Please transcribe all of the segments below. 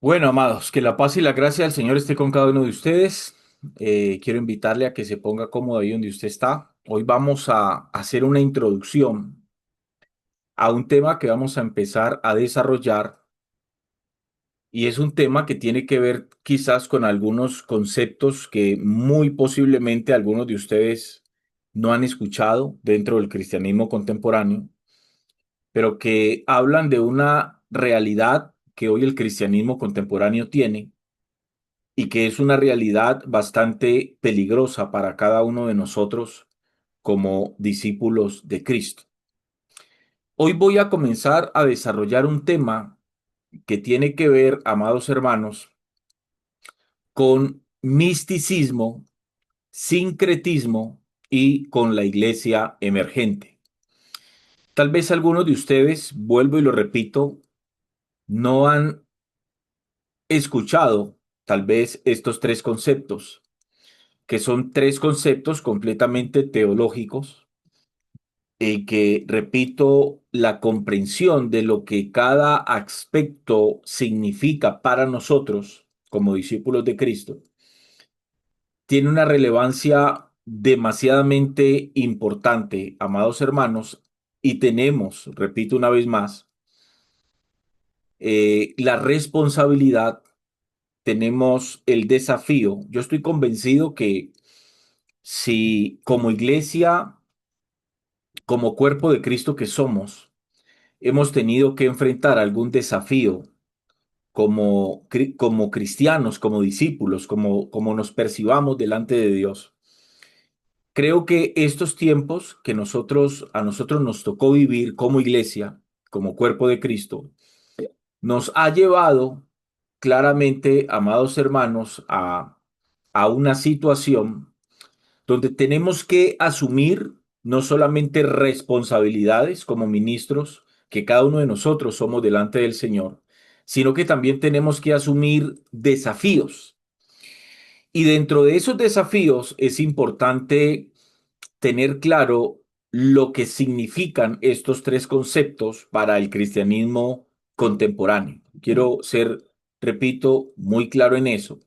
Bueno, amados, que la paz y la gracia del Señor esté con cada uno de ustedes. Quiero invitarle a que se ponga cómodo ahí donde usted está. Hoy vamos a hacer una introducción a un tema que vamos a empezar a desarrollar y es un tema que tiene que ver quizás con algunos conceptos que muy posiblemente algunos de ustedes no han escuchado dentro del cristianismo contemporáneo, pero que hablan de una realidad que hoy el cristianismo contemporáneo tiene y que es una realidad bastante peligrosa para cada uno de nosotros como discípulos de Cristo. Hoy voy a comenzar a desarrollar un tema que tiene que ver, amados hermanos, con misticismo, sincretismo y con la iglesia emergente. Tal vez algunos de ustedes, vuelvo y lo repito, no han escuchado tal vez estos tres conceptos, que son tres conceptos completamente teológicos y que, repito, la comprensión de lo que cada aspecto significa para nosotros como discípulos de Cristo tiene una relevancia demasiadamente importante, amados hermanos, y tenemos, repito una vez más, la responsabilidad, tenemos el desafío. Yo estoy convencido que si como iglesia, como cuerpo de Cristo que somos, hemos tenido que enfrentar algún desafío como cristianos, como discípulos, como nos percibamos delante de Dios. Creo que estos tiempos que a nosotros nos tocó vivir como iglesia, como cuerpo de Cristo, nos ha llevado claramente, amados hermanos, a una situación donde tenemos que asumir no solamente responsabilidades como ministros, que cada uno de nosotros somos delante del Señor, sino que también tenemos que asumir desafíos. Y dentro de esos desafíos es importante tener claro lo que significan estos tres conceptos para el cristianismo contemporáneo. Quiero ser, repito, muy claro en eso,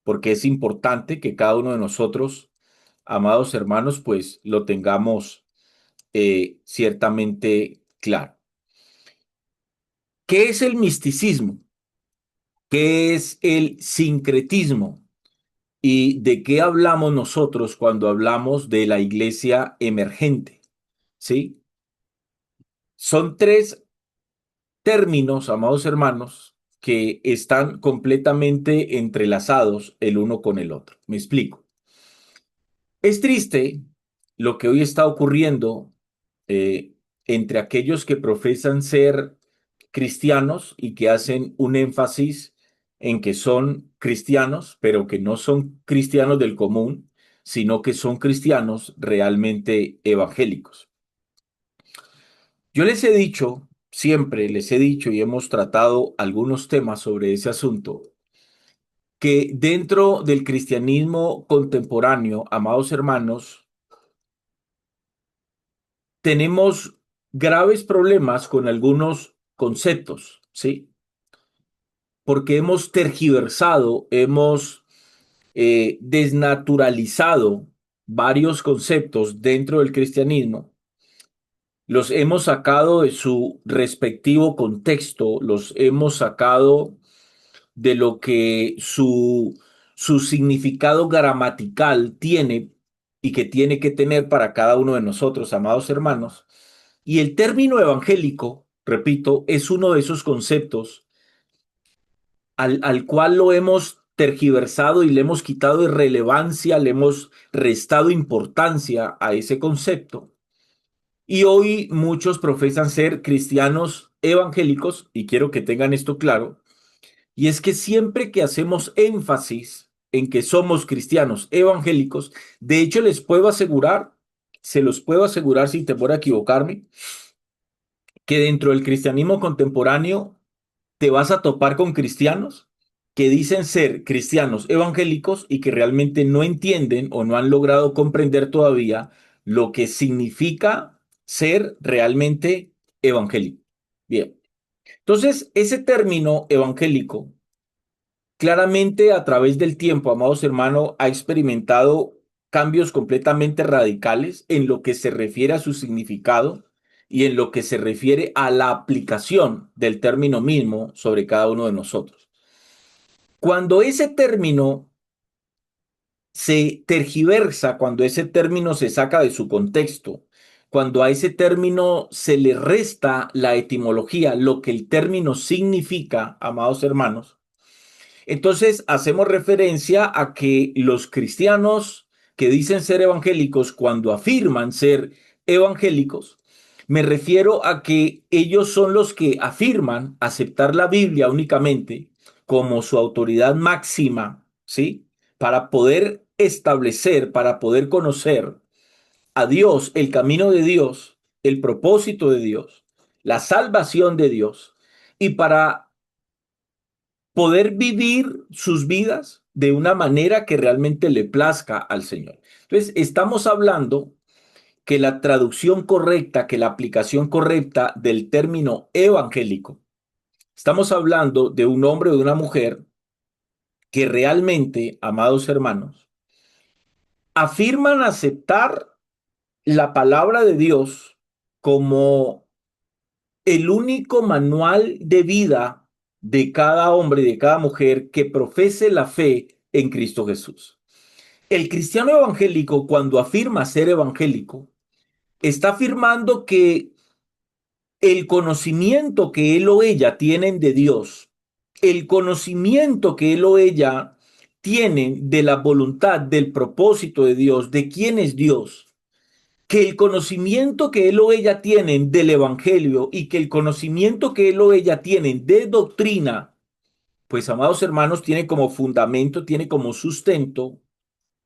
porque es importante que cada uno de nosotros, amados hermanos, pues lo tengamos ciertamente claro. ¿Qué es el misticismo? ¿Qué es el sincretismo? ¿Y de qué hablamos nosotros cuando hablamos de la iglesia emergente? ¿Sí? Son tres términos, amados hermanos, que están completamente entrelazados el uno con el otro. Me explico. Es triste lo que hoy está ocurriendo eh, entre aquellos que profesan ser cristianos y que hacen un énfasis en que son cristianos, pero que no son cristianos del común, sino que son cristianos realmente evangélicos. Yo les he dicho, siempre les he dicho y hemos tratado algunos temas sobre ese asunto, que dentro del cristianismo contemporáneo, amados hermanos, tenemos graves problemas con algunos conceptos, ¿sí? Porque hemos tergiversado, hemos desnaturalizado varios conceptos dentro del cristianismo, los hemos sacado de su respectivo contexto, los hemos sacado de lo que su significado gramatical tiene y que tiene que tener para cada uno de nosotros, amados hermanos. Y el término evangélico, repito, es uno de esos conceptos al cual lo hemos tergiversado y le hemos quitado de relevancia, le hemos restado importancia a ese concepto. Y hoy muchos profesan ser cristianos evangélicos, y quiero que tengan esto claro, y es que siempre que hacemos énfasis en que somos cristianos evangélicos, de hecho les puedo asegurar, se los puedo asegurar sin temor a equivocarme, que dentro del cristianismo contemporáneo te vas a topar con cristianos que dicen ser cristianos evangélicos y que realmente no entienden o no han logrado comprender todavía lo que significa ser realmente evangélico. Bien, entonces ese término evangélico claramente a través del tiempo, amados hermanos, ha experimentado cambios completamente radicales en lo que se refiere a su significado y en lo que se refiere a la aplicación del término mismo sobre cada uno de nosotros. Cuando ese término se tergiversa, cuando ese término se saca de su contexto, cuando a ese término se le resta la etimología, lo que el término significa, amados hermanos, entonces hacemos referencia a que los cristianos que dicen ser evangélicos, cuando afirman ser evangélicos, me refiero a que ellos son los que afirman aceptar la Biblia únicamente como su autoridad máxima, ¿sí? Para poder establecer, para poder conocer a Dios, el camino de Dios, el propósito de Dios, la salvación de Dios, y para poder vivir sus vidas de una manera que realmente le plazca al Señor. Entonces, estamos hablando que la traducción correcta, que la aplicación correcta del término evangélico, estamos hablando de un hombre o de una mujer que realmente, amados hermanos, afirman aceptar la palabra de Dios como el único manual de vida de cada hombre y de cada mujer que profese la fe en Cristo Jesús. El cristiano evangélico, cuando afirma ser evangélico, está afirmando que el conocimiento que él o ella tienen de Dios, el conocimiento que él o ella tienen de la voluntad, del propósito de Dios, de quién es Dios, que el conocimiento que él o ella tienen del evangelio y que el conocimiento que él o ella tienen de doctrina, pues amados hermanos, tiene como fundamento, tiene como sustento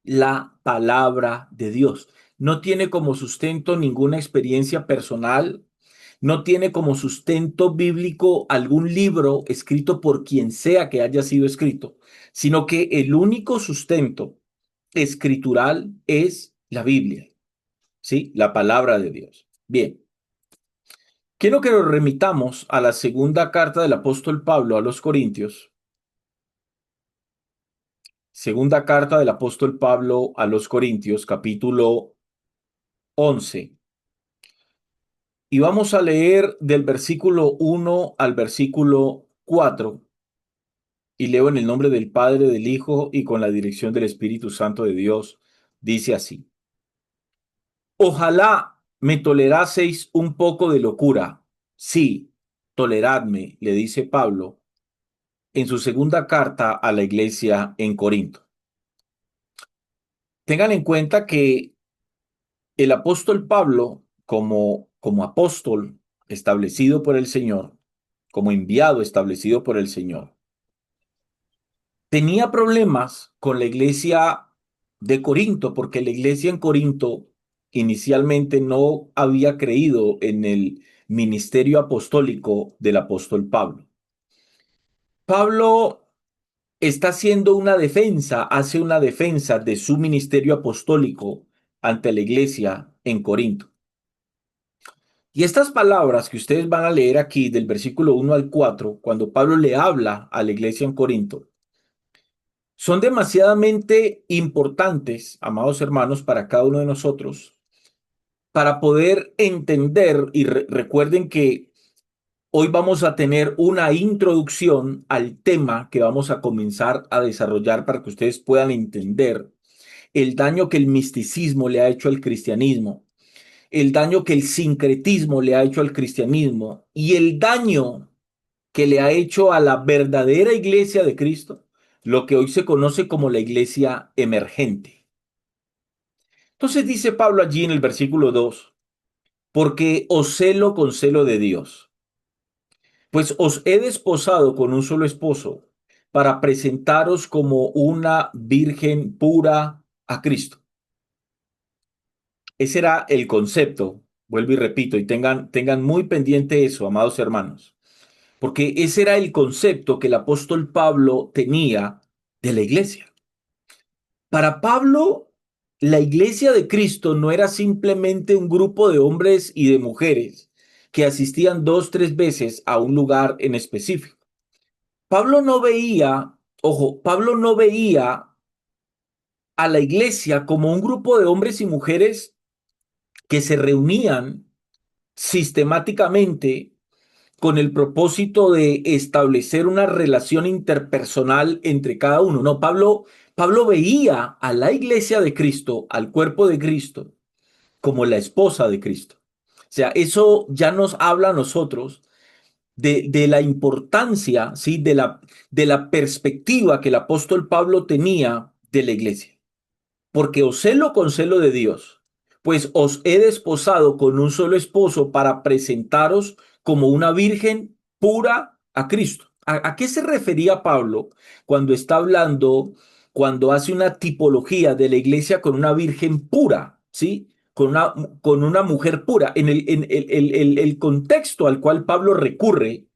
la palabra de Dios. No tiene como sustento ninguna experiencia personal, no tiene como sustento bíblico algún libro escrito por quien sea que haya sido escrito, sino que el único sustento escritural es la Biblia, ¿sí? La palabra de Dios. Bien, quiero que nos remitamos a la segunda carta del apóstol Pablo a los Corintios. Segunda carta del apóstol Pablo a los Corintios, capítulo 11. Y vamos a leer del versículo 1 al versículo 4. Y leo en el nombre del Padre, del Hijo y con la dirección del Espíritu Santo de Dios. Dice así: Ojalá me toleraseis un poco de locura. Sí, toleradme, le dice Pablo en su segunda carta a la iglesia en Corinto. Tengan en cuenta que el apóstol Pablo, como apóstol establecido por el Señor, como enviado establecido por el Señor, tenía problemas con la iglesia de Corinto, porque la iglesia en Corinto inicialmente no había creído en el ministerio apostólico del apóstol Pablo. Pablo está haciendo una defensa, hace una defensa de su ministerio apostólico ante la iglesia en Corinto. Y estas palabras que ustedes van a leer aquí del versículo 1 al 4, cuando Pablo le habla a la iglesia en Corinto, son demasiadamente importantes, amados hermanos, para cada uno de nosotros, para poder entender, y recuerden que hoy vamos a tener una introducción al tema que vamos a comenzar a desarrollar para que ustedes puedan entender el daño que el misticismo le ha hecho al cristianismo, el daño que el sincretismo le ha hecho al cristianismo y el daño que le ha hecho a la verdadera iglesia de Cristo, lo que hoy se conoce como la iglesia emergente. Entonces dice Pablo allí en el versículo 2, porque os celo con celo de Dios, pues os he desposado con un solo esposo para presentaros como una virgen pura a Cristo. Ese era el concepto, vuelvo y repito, y tengan muy pendiente eso, amados hermanos, porque ese era el concepto que el apóstol Pablo tenía de la iglesia. Para Pablo, la iglesia de Cristo no era simplemente un grupo de hombres y de mujeres que asistían 2, 3 veces a un lugar en específico. Pablo no veía Ojo, Pablo no veía a la iglesia como un grupo de hombres y mujeres que se reunían sistemáticamente con el propósito de establecer una relación interpersonal entre cada uno. No, Pablo veía a la iglesia de Cristo, al cuerpo de Cristo, como la esposa de Cristo. O sea, eso ya nos habla a nosotros de la importancia, ¿sí? De la perspectiva que el apóstol Pablo tenía de la iglesia. Porque os celo con celo de Dios, pues os he desposado con un solo esposo para presentaros como una virgen pura a Cristo. ¿A qué se refería Pablo cuando está hablando, cuando hace una tipología de la iglesia con una virgen pura, ¿sí? Con una mujer pura. En el contexto al cual Pablo recurre,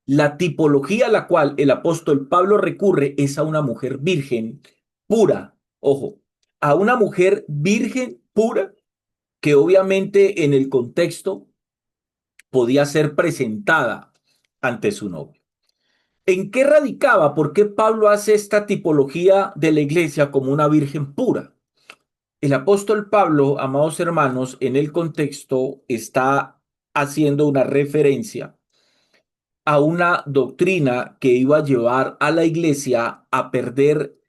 la tipología a la cual el apóstol Pablo recurre es a una mujer virgen pura. Ojo, a una mujer virgen pura que obviamente en el contexto podía ser presentada ante su novio. ¿En qué radicaba? ¿Por qué Pablo hace esta tipología de la iglesia como una virgen pura? El apóstol Pablo, amados hermanos, en el contexto está haciendo una referencia a una doctrina que iba a llevar a la iglesia a perder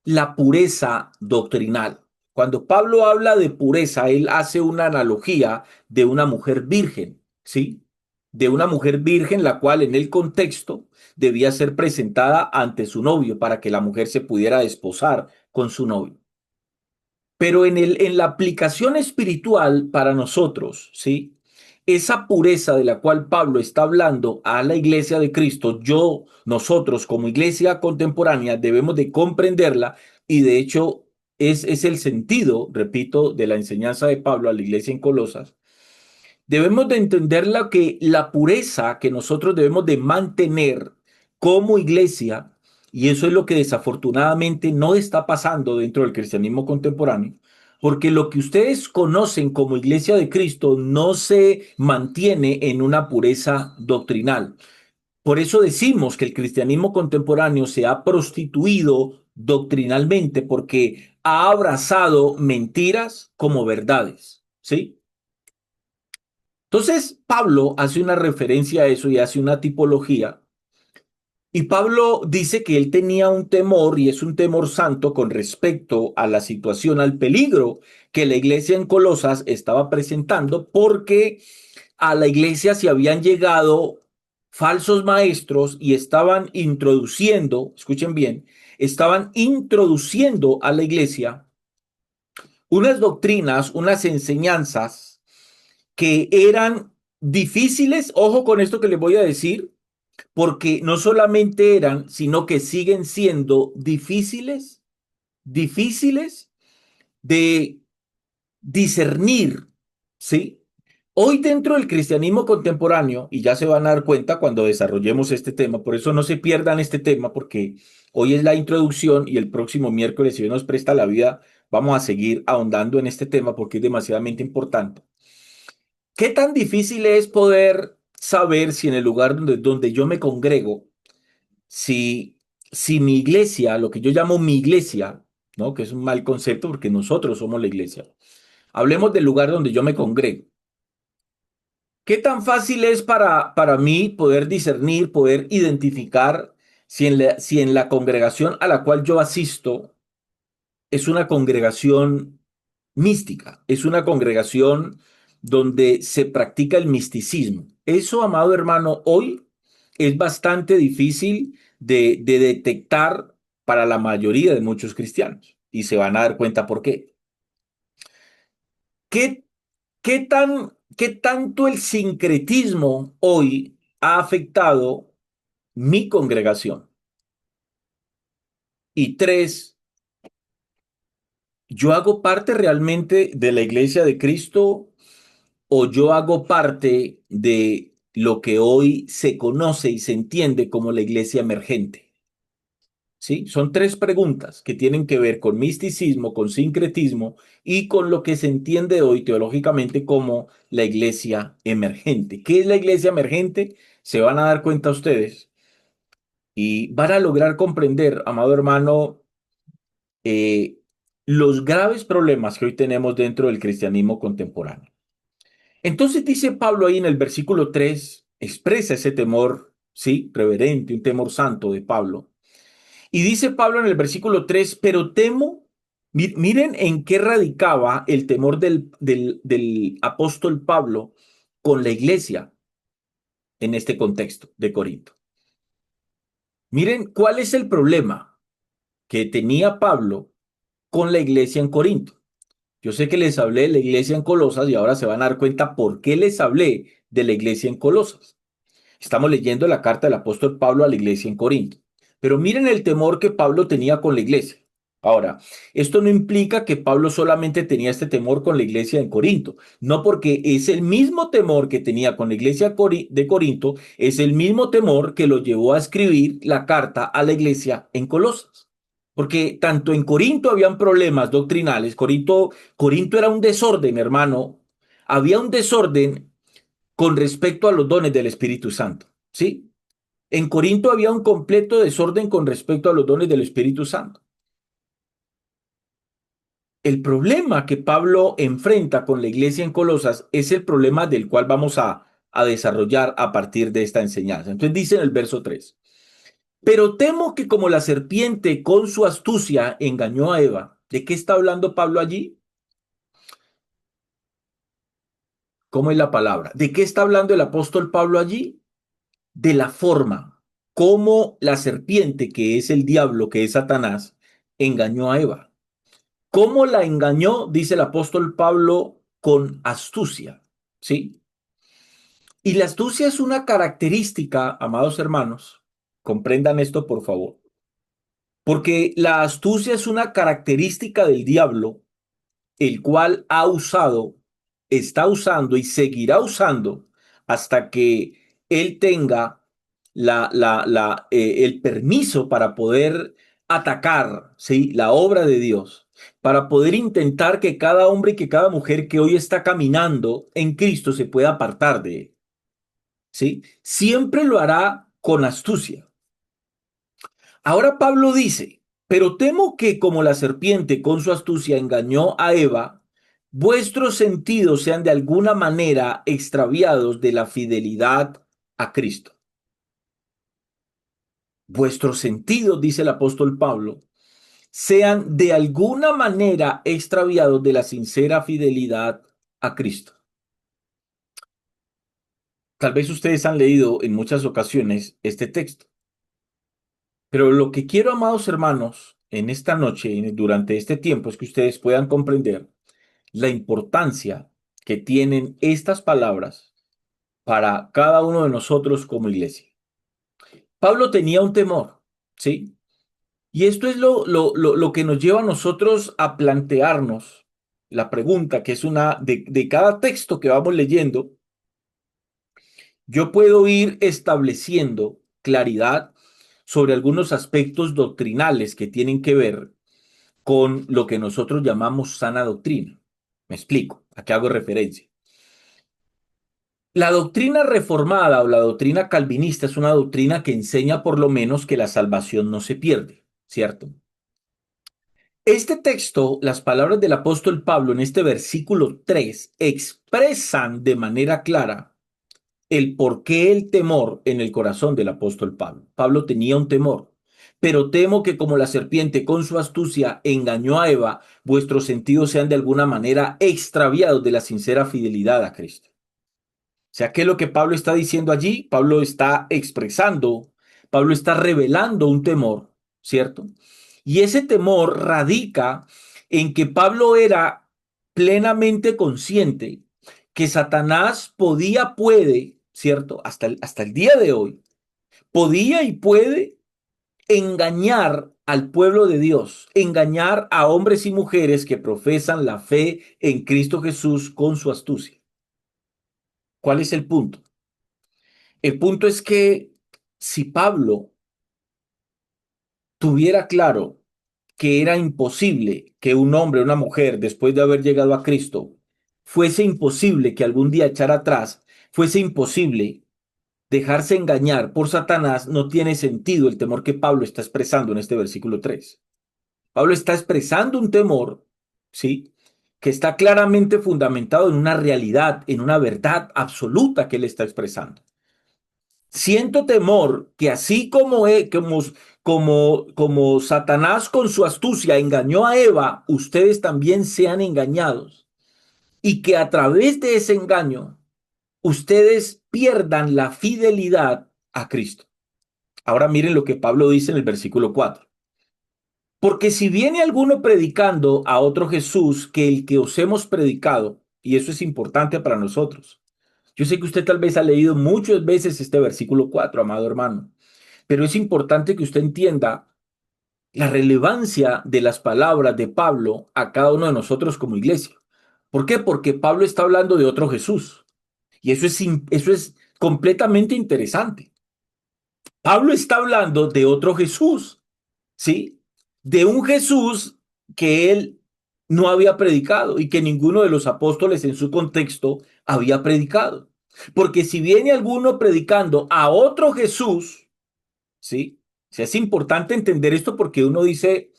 la pureza doctrinal. Cuando Pablo habla de pureza, él hace una analogía de una mujer virgen, ¿sí? De una mujer virgen, la cual en el contexto debía ser presentada ante su novio para que la mujer se pudiera desposar con su novio. Pero en la aplicación espiritual para nosotros, ¿sí? Esa pureza de la cual Pablo está hablando a la iglesia de Cristo, nosotros como iglesia contemporánea debemos de comprenderla y de hecho es el sentido, repito, de la enseñanza de Pablo a la iglesia en Colosas. Debemos de entender la pureza que nosotros debemos de mantener como iglesia, y eso es lo que desafortunadamente no está pasando dentro del cristianismo contemporáneo, porque lo que ustedes conocen como iglesia de Cristo no se mantiene en una pureza doctrinal. Por eso decimos que el cristianismo contemporáneo se ha prostituido doctrinalmente porque ha abrazado mentiras como verdades, ¿sí? Entonces, Pablo hace una referencia a eso y hace una tipología. Y Pablo dice que él tenía un temor, y es un temor santo, con respecto a la situación, al peligro que la iglesia en Colosas estaba presentando, porque a la iglesia se habían llegado falsos maestros y estaban introduciendo, escuchen bien, estaban introduciendo a la iglesia unas doctrinas, unas enseñanzas que eran difíciles, ojo con esto que les voy a decir, porque no solamente eran, sino que siguen siendo difíciles de discernir, ¿sí? Hoy dentro del cristianismo contemporáneo, y ya se van a dar cuenta cuando desarrollemos este tema, por eso no se pierdan este tema, porque hoy es la introducción y el próximo miércoles, si Dios nos presta la vida, vamos a seguir ahondando en este tema porque es demasiadamente importante. ¿Qué tan difícil es poder saber si en el lugar donde yo me congrego, si, si mi iglesia, lo que yo llamo mi iglesia, ¿no? Que es un mal concepto porque nosotros somos la iglesia. Hablemos del lugar donde yo me congrego. ¿Qué tan fácil es para mí poder discernir, poder identificar si en la congregación a la cual yo asisto es una congregación mística, es una congregación donde se practica el misticismo? Eso, amado hermano, hoy es bastante difícil de detectar para la mayoría de muchos cristianos y se van a dar cuenta por qué. ¿Qué, qué tanto el sincretismo hoy ha afectado mi congregación? Y tres, ¿yo hago parte realmente de la iglesia de Cristo o yo hago parte de lo que hoy se conoce y se entiende como la iglesia emergente? ¿Sí? Son tres preguntas que tienen que ver con misticismo, con sincretismo y con lo que se entiende hoy teológicamente como la iglesia emergente. ¿Qué es la iglesia emergente? Se van a dar cuenta ustedes y van a lograr comprender, amado hermano, eh, los graves problemas que hoy tenemos dentro del cristianismo contemporáneo. Entonces dice Pablo ahí en el versículo 3, expresa ese temor, sí, reverente, un temor santo de Pablo. Y dice Pablo en el versículo 3, pero temo, miren en qué radicaba el temor del apóstol Pablo con la iglesia en este contexto de Corinto. Miren cuál es el problema que tenía Pablo con la iglesia en Corinto. Yo sé que les hablé de la iglesia en Colosas y ahora se van a dar cuenta por qué les hablé de la iglesia en Colosas. Estamos leyendo la carta del apóstol Pablo a la iglesia en Corinto. Pero miren el temor que Pablo tenía con la iglesia. Ahora, esto no implica que Pablo solamente tenía este temor con la iglesia en Corinto, no, porque es el mismo temor que tenía con la iglesia de Corinto, es el mismo temor que lo llevó a escribir la carta a la iglesia en Colosas. Porque tanto en Corinto habían problemas doctrinales, Corinto era un desorden, hermano, había un desorden con respecto a los dones del Espíritu Santo, ¿sí? En Corinto había un completo desorden con respecto a los dones del Espíritu Santo. El problema que Pablo enfrenta con la iglesia en Colosas es el problema del cual vamos a desarrollar a partir de esta enseñanza. Entonces dice en el verso 3, pero temo que como la serpiente con su astucia engañó a Eva. ¿De qué está hablando Pablo allí? ¿Cómo es la palabra? ¿De qué está hablando el apóstol Pablo allí? De la forma como la serpiente, que es el diablo, que es Satanás, engañó a Eva. ¿Cómo la engañó? Dice el apóstol Pablo, con astucia, ¿sí? Y la astucia es una característica, amados hermanos, comprendan esto por favor, porque la astucia es una característica del diablo, el cual ha usado, está usando y seguirá usando hasta que él tenga el permiso para poder atacar, ¿sí?, la obra de Dios, para poder intentar que cada hombre y que cada mujer que hoy está caminando en Cristo se pueda apartar de él, ¿sí? Siempre lo hará con astucia. Ahora Pablo dice, pero temo que como la serpiente con su astucia engañó a Eva, vuestros sentidos sean de alguna manera extraviados de la fidelidad a Cristo. Vuestros sentidos, dice el apóstol Pablo, sean de alguna manera extraviados de la sincera fidelidad a Cristo. Tal vez ustedes han leído en muchas ocasiones este texto, pero lo que quiero, amados hermanos, en esta noche, durante este tiempo, es que ustedes puedan comprender la importancia que tienen estas palabras para cada uno de nosotros como iglesia. Pablo tenía un temor, ¿sí? Y esto es lo que nos lleva a nosotros a plantearnos la pregunta, que es una de cada texto que vamos leyendo. Yo puedo ir estableciendo claridad sobre algunos aspectos doctrinales que tienen que ver con lo que nosotros llamamos sana doctrina. Me explico, ¿a qué hago referencia? La doctrina reformada o la doctrina calvinista es una doctrina que enseña por lo menos que la salvación no se pierde, ¿cierto? Este texto, las palabras del apóstol Pablo en este versículo 3 expresan de manera clara el por qué el temor en el corazón del apóstol Pablo. Pablo tenía un temor, pero temo que como la serpiente con su astucia engañó a Eva, vuestros sentidos sean de alguna manera extraviados de la sincera fidelidad a Cristo. O sea, ¿qué es lo que Pablo está diciendo allí? Pablo está expresando, Pablo está revelando un temor, ¿cierto? Y ese temor radica en que Pablo era plenamente consciente que Satanás puede, ¿cierto? Hasta el día de hoy, podía y puede engañar al pueblo de Dios, engañar a hombres y mujeres que profesan la fe en Cristo Jesús con su astucia. ¿Cuál es el punto? El punto es que si Pablo tuviera claro que era imposible que un hombre o una mujer, después de haber llegado a Cristo, fuese imposible que algún día echara atrás, fuese imposible, dejarse engañar por Satanás, no tiene sentido el temor que Pablo está expresando en este versículo 3. Pablo está expresando un temor, ¿sí? Que está claramente fundamentado en una realidad, en una verdad absoluta que él está expresando. Siento temor que así como Satanás con su astucia engañó a Eva, ustedes también sean engañados y que a través de ese engaño ustedes pierdan la fidelidad a Cristo. Ahora miren lo que Pablo dice en el versículo 4. Porque si viene alguno predicando a otro Jesús que el que os hemos predicado, y eso es importante para nosotros. Yo sé que usted tal vez ha leído muchas veces este versículo 4, amado hermano, pero es importante que usted entienda la relevancia de las palabras de Pablo a cada uno de nosotros como iglesia. ¿Por qué? Porque Pablo está hablando de otro Jesús. Y eso es completamente interesante. Pablo está hablando de otro Jesús, ¿sí? De un Jesús que él no había predicado y que ninguno de los apóstoles en su contexto había predicado. Porque si viene alguno predicando a otro Jesús, ¿sí? O sea, es importante entender esto porque uno dice,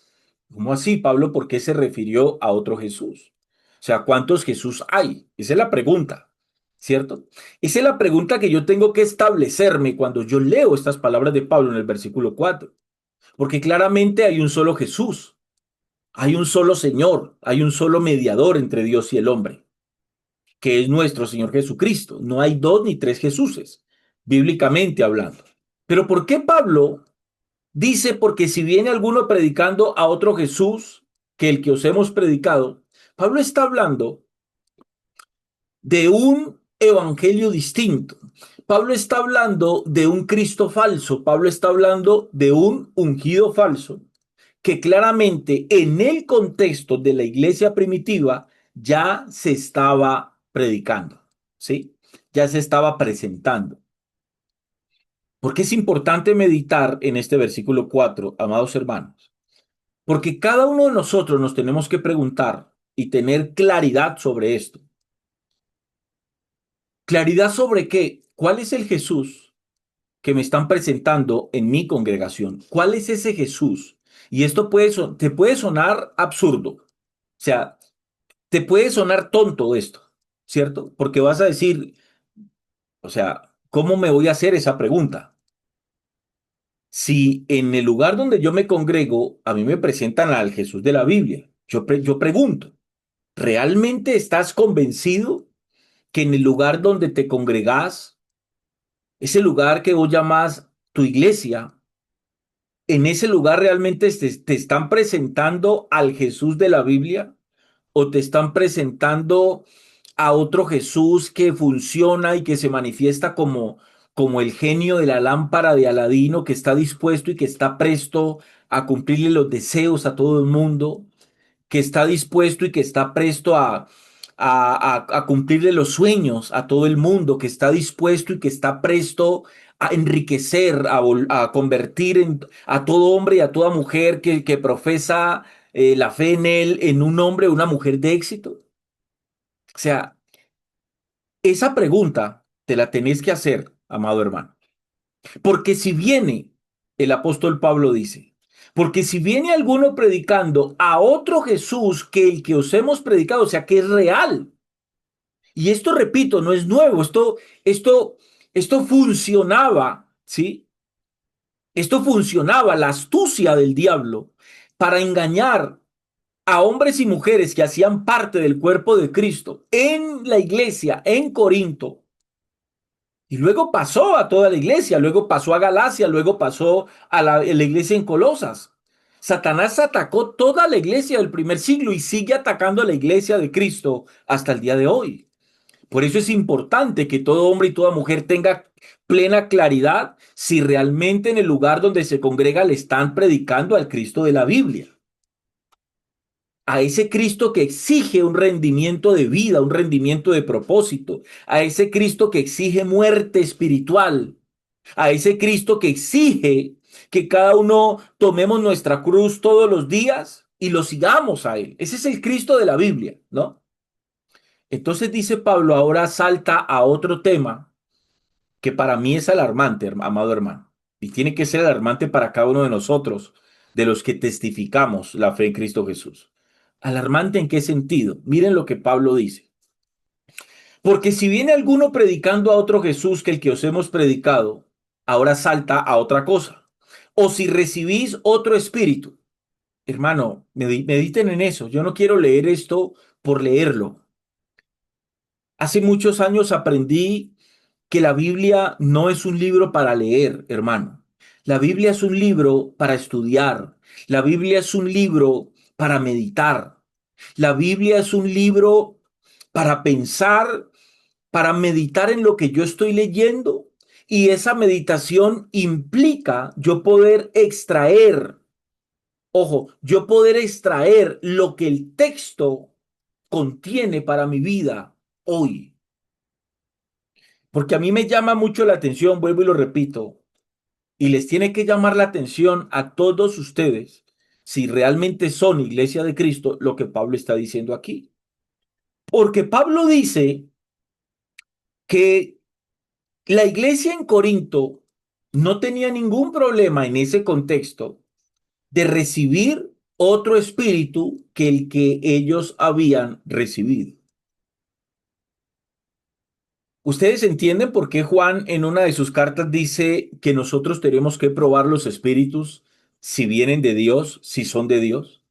¿cómo así, Pablo? ¿Por qué se refirió a otro Jesús? O sea, ¿cuántos Jesús hay? Esa es la pregunta, ¿cierto? Esa es la pregunta que yo tengo que establecerme cuando yo leo estas palabras de Pablo en el versículo 4. Porque claramente hay un solo Jesús, hay un solo Señor, hay un solo mediador entre Dios y el hombre, que es nuestro Señor Jesucristo. No hay dos ni tres Jesuses, bíblicamente hablando. Pero ¿por qué Pablo dice, porque si viene alguno predicando a otro Jesús que el que os hemos predicado? Pablo está hablando de un evangelio distinto. Pablo está hablando de un Cristo falso. Pablo está hablando de un ungido falso que claramente en el contexto de la iglesia primitiva ya se estaba predicando, ¿sí? Ya se estaba presentando. ¿Por qué es importante meditar en este versículo 4, amados hermanos? Porque cada uno de nosotros nos tenemos que preguntar y tener claridad sobre esto. ¿Claridad sobre qué? ¿Cuál es el Jesús que me están presentando en mi congregación? ¿Cuál es ese Jesús? Y esto te puede sonar absurdo. O sea, te puede sonar tonto esto, ¿cierto? Porque vas a decir, o sea, ¿cómo me voy a hacer esa pregunta? Si en el lugar donde yo me congrego, a mí me presentan al Jesús de la Biblia, yo pregunto, ¿realmente estás convencido que en el lugar donde te congregas, ese lugar que vos llamás tu iglesia, en ese lugar realmente te están presentando al Jesús de la Biblia o te están presentando a otro Jesús que funciona y que se manifiesta como el genio de la lámpara de Aladino que está dispuesto y que está presto a cumplirle los deseos a todo el mundo, que está dispuesto y que está presto a cumplirle los sueños a todo el mundo, que está dispuesto y que está presto a enriquecer, a convertir a todo hombre y a toda mujer que profesa la fe en él, en un hombre o una mujer de éxito. O sea, esa pregunta te la tenés que hacer, amado hermano. Porque si viene, el apóstol Pablo dice, porque si viene alguno predicando a otro Jesús que el que os hemos predicado, o sea, que es real. Y esto, repito, no es nuevo, esto funcionaba, ¿sí? Esto funcionaba, la astucia del diablo para engañar a hombres y mujeres que hacían parte del cuerpo de Cristo en la iglesia, en Corinto, y luego pasó a toda la iglesia, luego pasó a Galacia, luego pasó a la iglesia en Colosas. Satanás atacó toda la iglesia del primer siglo y sigue atacando a la iglesia de Cristo hasta el día de hoy. Por eso es importante que todo hombre y toda mujer tenga plena claridad si realmente en el lugar donde se congrega le están predicando al Cristo de la Biblia, a ese Cristo que exige un rendimiento de vida, un rendimiento de propósito, a ese Cristo que exige muerte espiritual, a ese Cristo que exige que cada uno tomemos nuestra cruz todos los días y lo sigamos a Él. Ese es el Cristo de la Biblia, ¿no? Entonces dice Pablo, ahora salta a otro tema que para mí es alarmante, amado hermano, y tiene que ser alarmante para cada uno de nosotros, de los que testificamos la fe en Cristo Jesús. ¿Alarmante en qué sentido? Miren lo que Pablo dice. Porque si viene alguno predicando a otro Jesús que el que os hemos predicado, ahora salta a otra cosa. O si recibís otro espíritu. Hermano, mediten en eso. Yo no quiero leer esto por leerlo. Hace muchos años aprendí que la Biblia no es un libro para leer, hermano. La Biblia es un libro para estudiar. La Biblia es un libro para meditar. La Biblia es un libro para pensar, para meditar en lo que yo estoy leyendo. Y esa meditación implica yo poder extraer, ojo, yo poder extraer lo que el texto contiene para mi vida hoy. Porque a mí me llama mucho la atención, vuelvo y lo repito, y les tiene que llamar la atención a todos ustedes, si realmente son iglesia de Cristo, lo que Pablo está diciendo aquí. Porque Pablo dice que la iglesia en Corinto no tenía ningún problema en ese contexto de recibir otro espíritu que el que ellos habían recibido. ¿Ustedes entienden por qué Juan en una de sus cartas dice que nosotros tenemos que probar los espíritus si vienen de Dios, si son de Dios?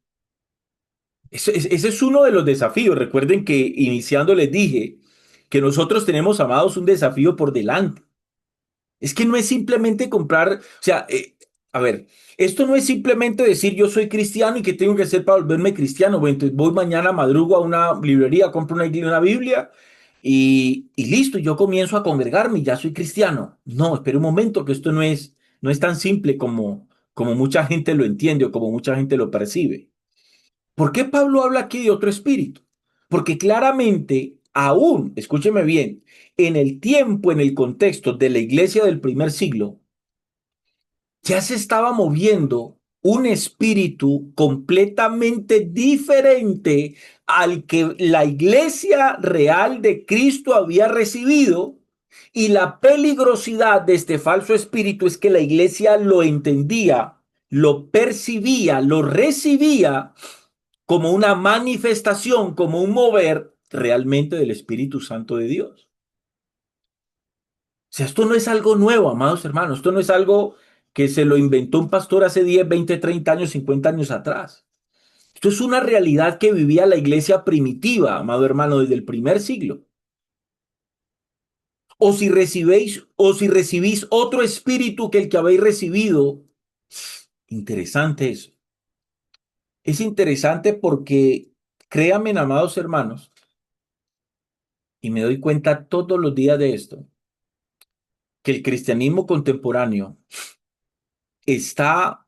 Ese es uno de los desafíos. Recuerden que iniciando les dije que nosotros tenemos, amados, un desafío por delante. Es que no es simplemente comprar, o sea, a ver, esto no es simplemente decir yo soy cristiano y qué tengo que hacer para volverme cristiano. Bueno, entonces voy mañana, madrugo a una librería, compro una Biblia y listo, yo comienzo a congregarme y ya soy cristiano. No, espera un momento, que esto no es tan simple como mucha gente lo entiende o como mucha gente lo percibe. ¿Por qué Pablo habla aquí de otro espíritu? Porque claramente, aún, escúcheme bien, en el tiempo, en el contexto de la iglesia del primer siglo, ya se estaba moviendo un espíritu completamente diferente al que la iglesia real de Cristo había recibido. Y la peligrosidad de este falso espíritu es que la iglesia lo entendía, lo percibía, lo recibía como una manifestación, como un mover realmente del Espíritu Santo de Dios. O sea, esto no es algo nuevo, amados hermanos, esto no es algo que se lo inventó un pastor hace 10, 20, 30 años, 50 años atrás. Esto es una realidad que vivía la iglesia primitiva, amado hermano, desde el primer siglo. O si recibís otro espíritu que el que habéis recibido. Interesante eso. Es interesante porque, créanme, amados hermanos, y me doy cuenta todos los días de esto, que el cristianismo contemporáneo está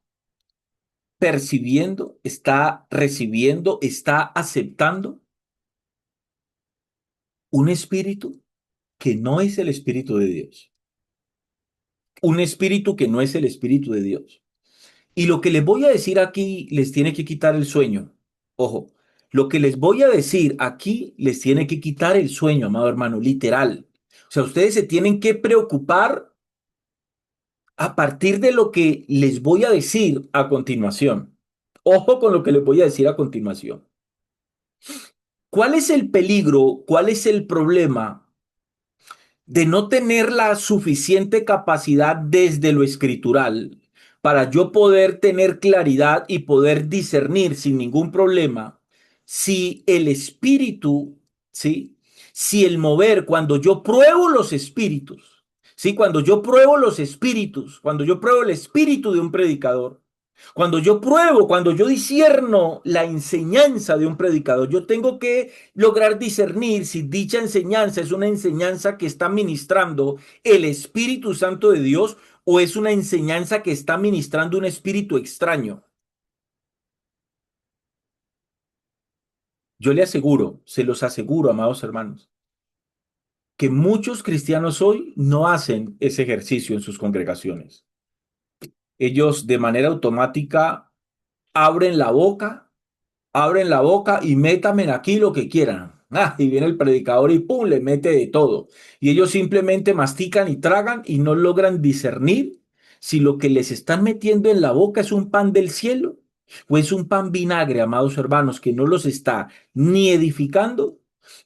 percibiendo, está recibiendo, está aceptando un espíritu que no es el espíritu de Dios. Un espíritu que no es el espíritu de Dios. Y lo que les voy a decir aquí les tiene que quitar el sueño. Ojo, lo que les voy a decir aquí les tiene que quitar el sueño, amado hermano, literal. O sea, ustedes se tienen que preocupar a partir de lo que les voy a decir a continuación. Ojo con lo que les voy a decir a continuación. ¿Cuál es el peligro? ¿Cuál es el problema de no tener la suficiente capacidad desde lo escritural para yo poder tener claridad y poder discernir sin ningún problema si el espíritu, ¿sí? Si el mover, cuando yo pruebo los espíritus, ¿sí? Cuando yo pruebo los espíritus, cuando yo pruebo el espíritu de un predicador, cuando yo pruebo, cuando yo discierno la enseñanza de un predicador, yo tengo que lograr discernir si dicha enseñanza es una enseñanza que está ministrando el Espíritu Santo de Dios o es una enseñanza que está ministrando un espíritu extraño. Yo le aseguro, se los aseguro, amados hermanos, que muchos cristianos hoy no hacen ese ejercicio en sus congregaciones. Ellos de manera automática abren la boca, abren la boca y métanme aquí lo que quieran. Y viene el predicador y pum, le mete de todo. Y ellos simplemente mastican y tragan y no logran discernir si lo que les están metiendo en la boca es un pan del cielo o es un pan vinagre, amados hermanos, que no los está ni edificando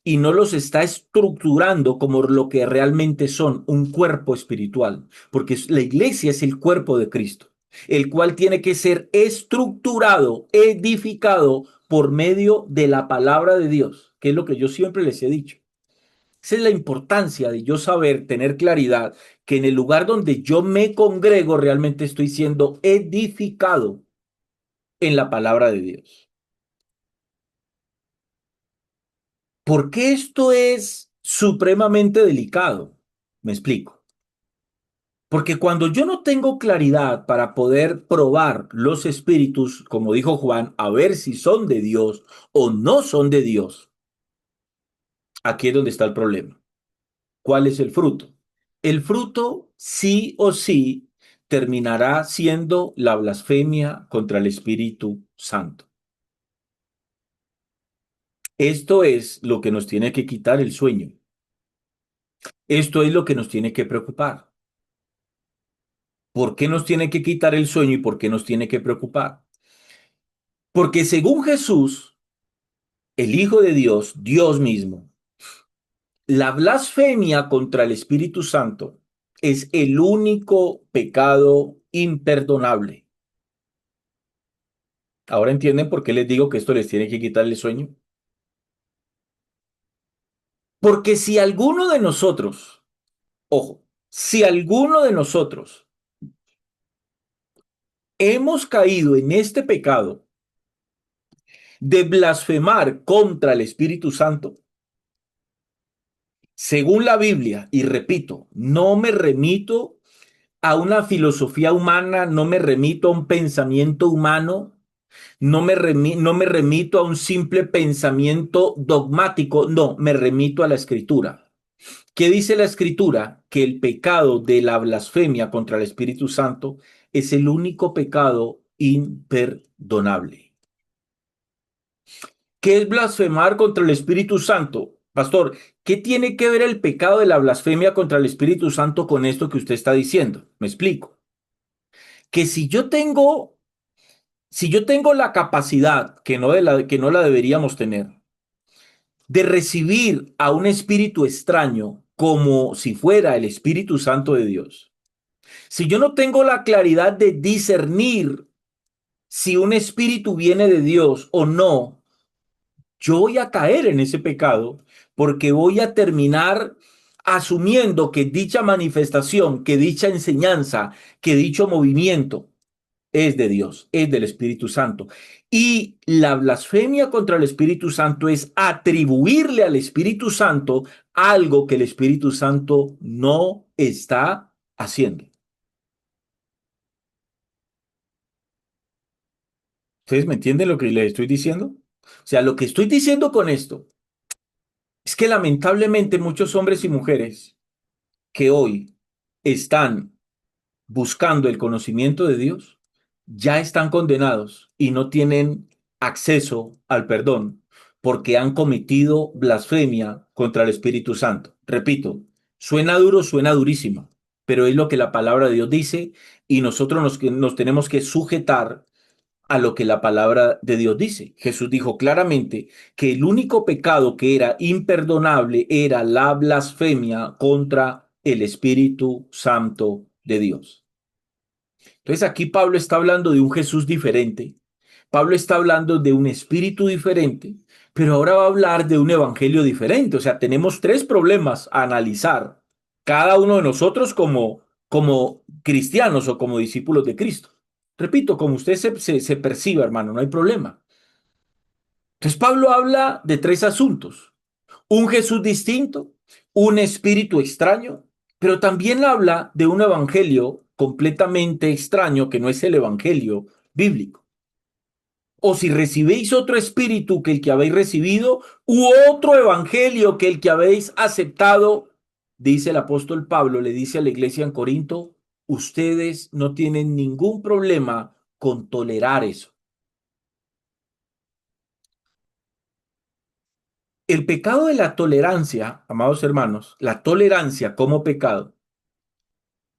y no los está estructurando como lo que realmente son, un cuerpo espiritual, porque la iglesia es el cuerpo de Cristo, el cual tiene que ser estructurado, edificado por medio de la palabra de Dios, que es lo que yo siempre les he dicho. Esa es la importancia de yo saber, tener claridad, que en el lugar donde yo me congrego realmente estoy siendo edificado en la palabra de Dios. ¿Por qué esto es supremamente delicado? Me explico. Porque cuando yo no tengo claridad para poder probar los espíritus, como dijo Juan, a ver si son de Dios o no son de Dios, aquí es donde está el problema. ¿Cuál es el fruto? El fruto sí o sí terminará siendo la blasfemia contra el Espíritu Santo. Esto es lo que nos tiene que quitar el sueño. Esto es lo que nos tiene que preocupar. ¿Por qué nos tiene que quitar el sueño y por qué nos tiene que preocupar? Porque según Jesús, el Hijo de Dios, Dios mismo, la blasfemia contra el Espíritu Santo es el único pecado imperdonable. Ahora entienden por qué les digo que esto les tiene que quitar el sueño. Porque si alguno de nosotros, ojo, si alguno de nosotros hemos caído en este pecado de blasfemar contra el Espíritu Santo, según la Biblia, y repito, no me remito a una filosofía humana, no me remito a un pensamiento humano, no me remito a un simple pensamiento dogmático, no, me remito a la Escritura. ¿Qué dice la Escritura? Que el pecado de la blasfemia contra el Espíritu Santo es el único pecado imperdonable. ¿Qué es blasfemar contra el Espíritu Santo? Pastor, ¿qué tiene que ver el pecado de la blasfemia contra el Espíritu Santo con esto que usted está diciendo? Me explico. Que si yo tengo la capacidad, que no la deberíamos tener, de recibir a un espíritu extraño como si fuera el Espíritu Santo de Dios, si yo no tengo la claridad de discernir si un espíritu viene de Dios o no, yo voy a caer en ese pecado porque voy a terminar asumiendo que dicha manifestación, que dicha enseñanza, que dicho movimiento es de Dios, es del Espíritu Santo. Y la blasfemia contra el Espíritu Santo es atribuirle al Espíritu Santo algo que el Espíritu Santo no está haciendo. ¿Ustedes me entienden lo que les estoy diciendo? O sea, lo que estoy diciendo con esto es que lamentablemente muchos hombres y mujeres que hoy están buscando el conocimiento de Dios ya están condenados y no tienen acceso al perdón porque han cometido blasfemia contra el Espíritu Santo. Repito, suena duro, suena durísimo, pero es lo que la palabra de Dios dice y nosotros nos tenemos que sujetar a lo que la palabra de Dios dice. Jesús dijo claramente que el único pecado que era imperdonable era la blasfemia contra el Espíritu Santo de Dios. Entonces aquí Pablo está hablando de un Jesús diferente, Pablo está hablando de un espíritu diferente, pero ahora va a hablar de un evangelio diferente. O sea, tenemos tres problemas a analizar, cada uno de nosotros como cristianos o como discípulos de Cristo. Repito, como usted se perciba, hermano, no hay problema. Entonces Pablo habla de tres asuntos. Un Jesús distinto, un espíritu extraño, pero también habla de un evangelio completamente extraño que no es el evangelio bíblico. O si recibéis otro espíritu que el que habéis recibido, u otro evangelio que el que habéis aceptado, dice el apóstol Pablo, le dice a la iglesia en Corinto, ustedes no tienen ningún problema con tolerar eso. El pecado de la tolerancia, amados hermanos, la tolerancia como pecado,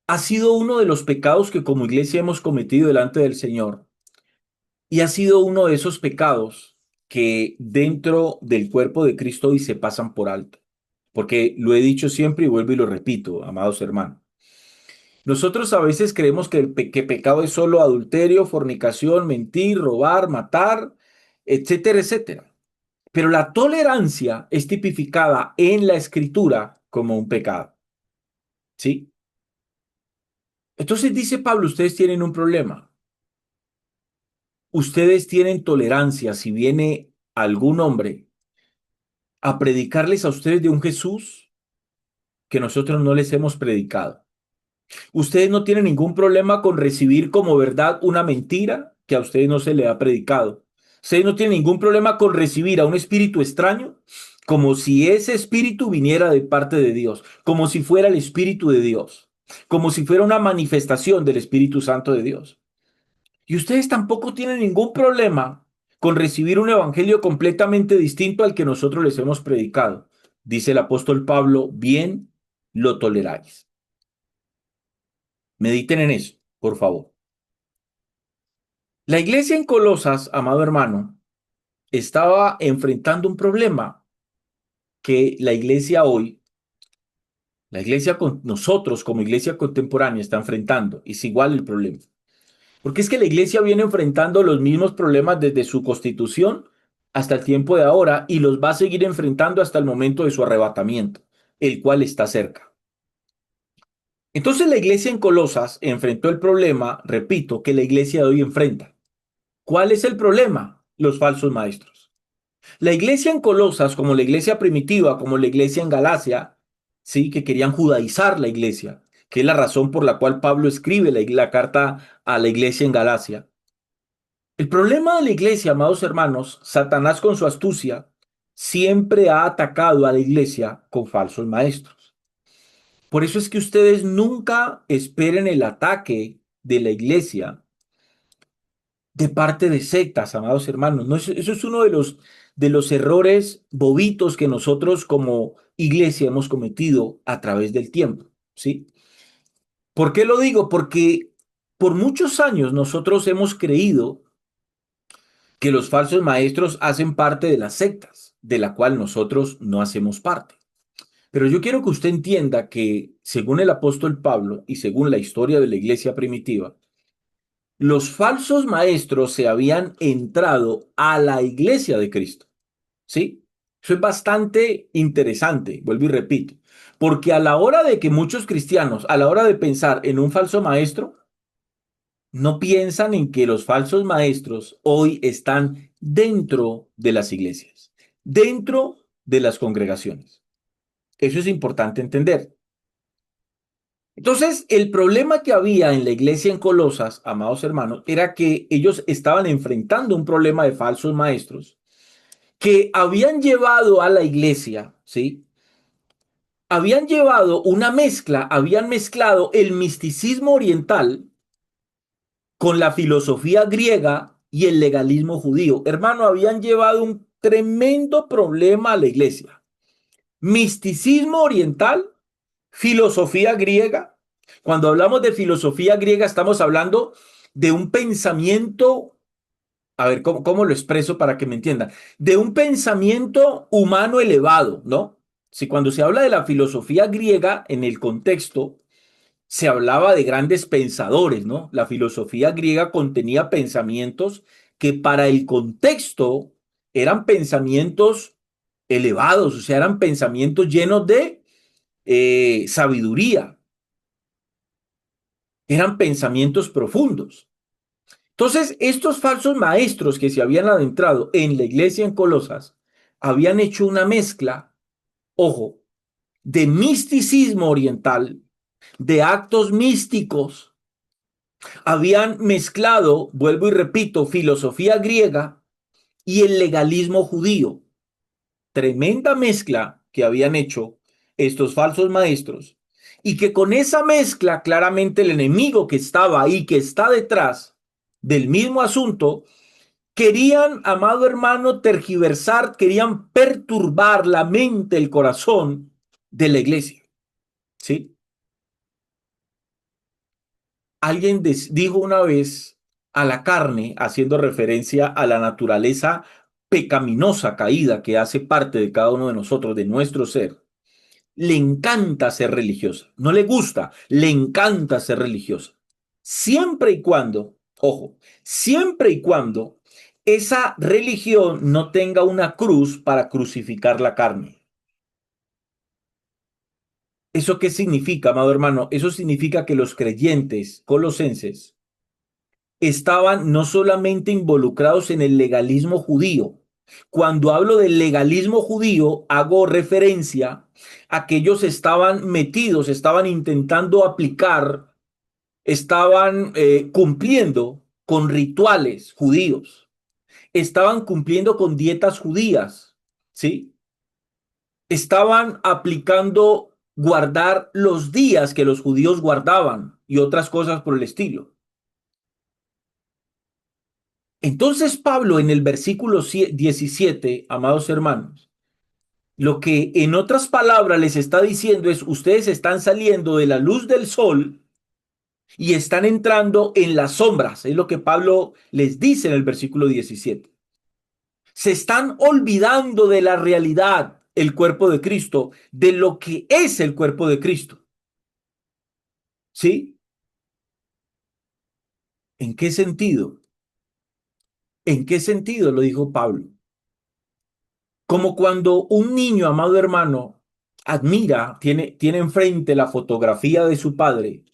ha sido uno de los pecados que como iglesia hemos cometido delante del Señor y ha sido uno de esos pecados que dentro del cuerpo de Cristo hoy se pasan por alto. Porque lo he dicho siempre y vuelvo y lo repito, amados hermanos. Nosotros a veces creemos que, que pecado es solo adulterio, fornicación, mentir, robar, matar, etcétera, etcétera. Pero la tolerancia es tipificada en la escritura como un pecado, ¿sí? Entonces dice Pablo, ustedes tienen un problema. Ustedes tienen tolerancia si viene algún hombre a predicarles a ustedes de un Jesús que nosotros no les hemos predicado. Ustedes no tienen ningún problema con recibir como verdad una mentira que a ustedes no se le ha predicado. Ustedes no tienen ningún problema con recibir a un espíritu extraño como si ese espíritu viniera de parte de Dios, como si fuera el espíritu de Dios, como si fuera una manifestación del Espíritu Santo de Dios. Y ustedes tampoco tienen ningún problema con recibir un evangelio completamente distinto al que nosotros les hemos predicado. Dice el apóstol Pablo, bien lo toleráis. Mediten en eso, por favor. La iglesia en Colosas, amado hermano, estaba enfrentando un problema que la iglesia hoy, la iglesia con nosotros como iglesia contemporánea está enfrentando. Es igual el problema. Porque es que la iglesia viene enfrentando los mismos problemas desde su constitución hasta el tiempo de ahora y los va a seguir enfrentando hasta el momento de su arrebatamiento, el cual está cerca. Entonces la iglesia en Colosas enfrentó el problema, repito, que la iglesia de hoy enfrenta. ¿Cuál es el problema? Los falsos maestros. La iglesia en Colosas, como la iglesia primitiva, como la iglesia en Galacia, sí, que querían judaizar la iglesia, que es la razón por la cual Pablo escribe la carta a la iglesia en Galacia. El problema de la iglesia, amados hermanos, Satanás con su astucia siempre ha atacado a la iglesia con falsos maestros. Por eso es que ustedes nunca esperen el ataque de la iglesia de parte de sectas, amados hermanos. No, eso es uno de los errores bobitos que nosotros como iglesia hemos cometido a través del tiempo, ¿sí? ¿Por qué lo digo? Porque por muchos años nosotros hemos creído que los falsos maestros hacen parte de las sectas, de la cual nosotros no hacemos parte. Pero yo quiero que usted entienda que, según el apóstol Pablo y según la historia de la iglesia primitiva, los falsos maestros se habían entrado a la iglesia de Cristo. ¿Sí? Eso es bastante interesante, vuelvo y repito, porque a la hora de que muchos cristianos, a la hora de pensar en un falso maestro, no piensan en que los falsos maestros hoy están dentro de las iglesias, dentro de las congregaciones. Eso es importante entender. Entonces, el problema que había en la iglesia en Colosas, amados hermanos, era que ellos estaban enfrentando un problema de falsos maestros que habían llevado a la iglesia, ¿sí? Habían llevado una mezcla, habían mezclado el misticismo oriental con la filosofía griega y el legalismo judío. Hermano, habían llevado un tremendo problema a la iglesia. Misticismo oriental, filosofía griega. Cuando hablamos de filosofía griega, estamos hablando de un pensamiento, a ver, ¿cómo lo expreso para que me entiendan? De un pensamiento humano elevado, ¿no? Si cuando se habla de la filosofía griega en el contexto, se hablaba de grandes pensadores, ¿no? La filosofía griega contenía pensamientos que para el contexto eran pensamientos elevados, o sea, eran pensamientos llenos de sabiduría, eran pensamientos profundos. Entonces, estos falsos maestros que se habían adentrado en la iglesia en Colosas habían hecho una mezcla, ojo, de misticismo oriental, de actos místicos, habían mezclado, vuelvo y repito, filosofía griega y el legalismo judío. Tremenda mezcla que habían hecho estos falsos maestros y que con esa mezcla claramente el enemigo que estaba ahí, que está detrás del mismo asunto, Querían, amado hermano, tergiversar, querían perturbar la mente, el corazón de la iglesia, ¿sí? Alguien dijo una vez a la carne, haciendo referencia a la naturaleza pecaminosa, caída que hace parte de cada uno de nosotros, de nuestro ser. Le encanta ser religiosa. No le gusta, le encanta ser religiosa. Siempre y cuando, ojo, siempre y cuando esa religión no tenga una cruz para crucificar la carne. ¿Eso qué significa, amado hermano? Eso significa que los creyentes colosenses estaban no solamente involucrados en el legalismo judío. Cuando hablo del legalismo judío, hago referencia a que ellos estaban metidos, estaban intentando aplicar, estaban cumpliendo con rituales judíos, estaban cumpliendo con dietas judías, ¿sí? Estaban aplicando guardar los días que los judíos guardaban y otras cosas por el estilo. Entonces Pablo en el versículo 17, amados hermanos, lo que en otras palabras les está diciendo es, ustedes están saliendo de la luz del sol y están entrando en las sombras. Es lo que Pablo les dice en el versículo 17. Se están olvidando de la realidad, el cuerpo de Cristo, de lo que es el cuerpo de Cristo. ¿Sí? ¿En qué sentido? ¿En qué sentido lo dijo Pablo? Como cuando un niño, amado hermano, admira, tiene enfrente la fotografía de su padre,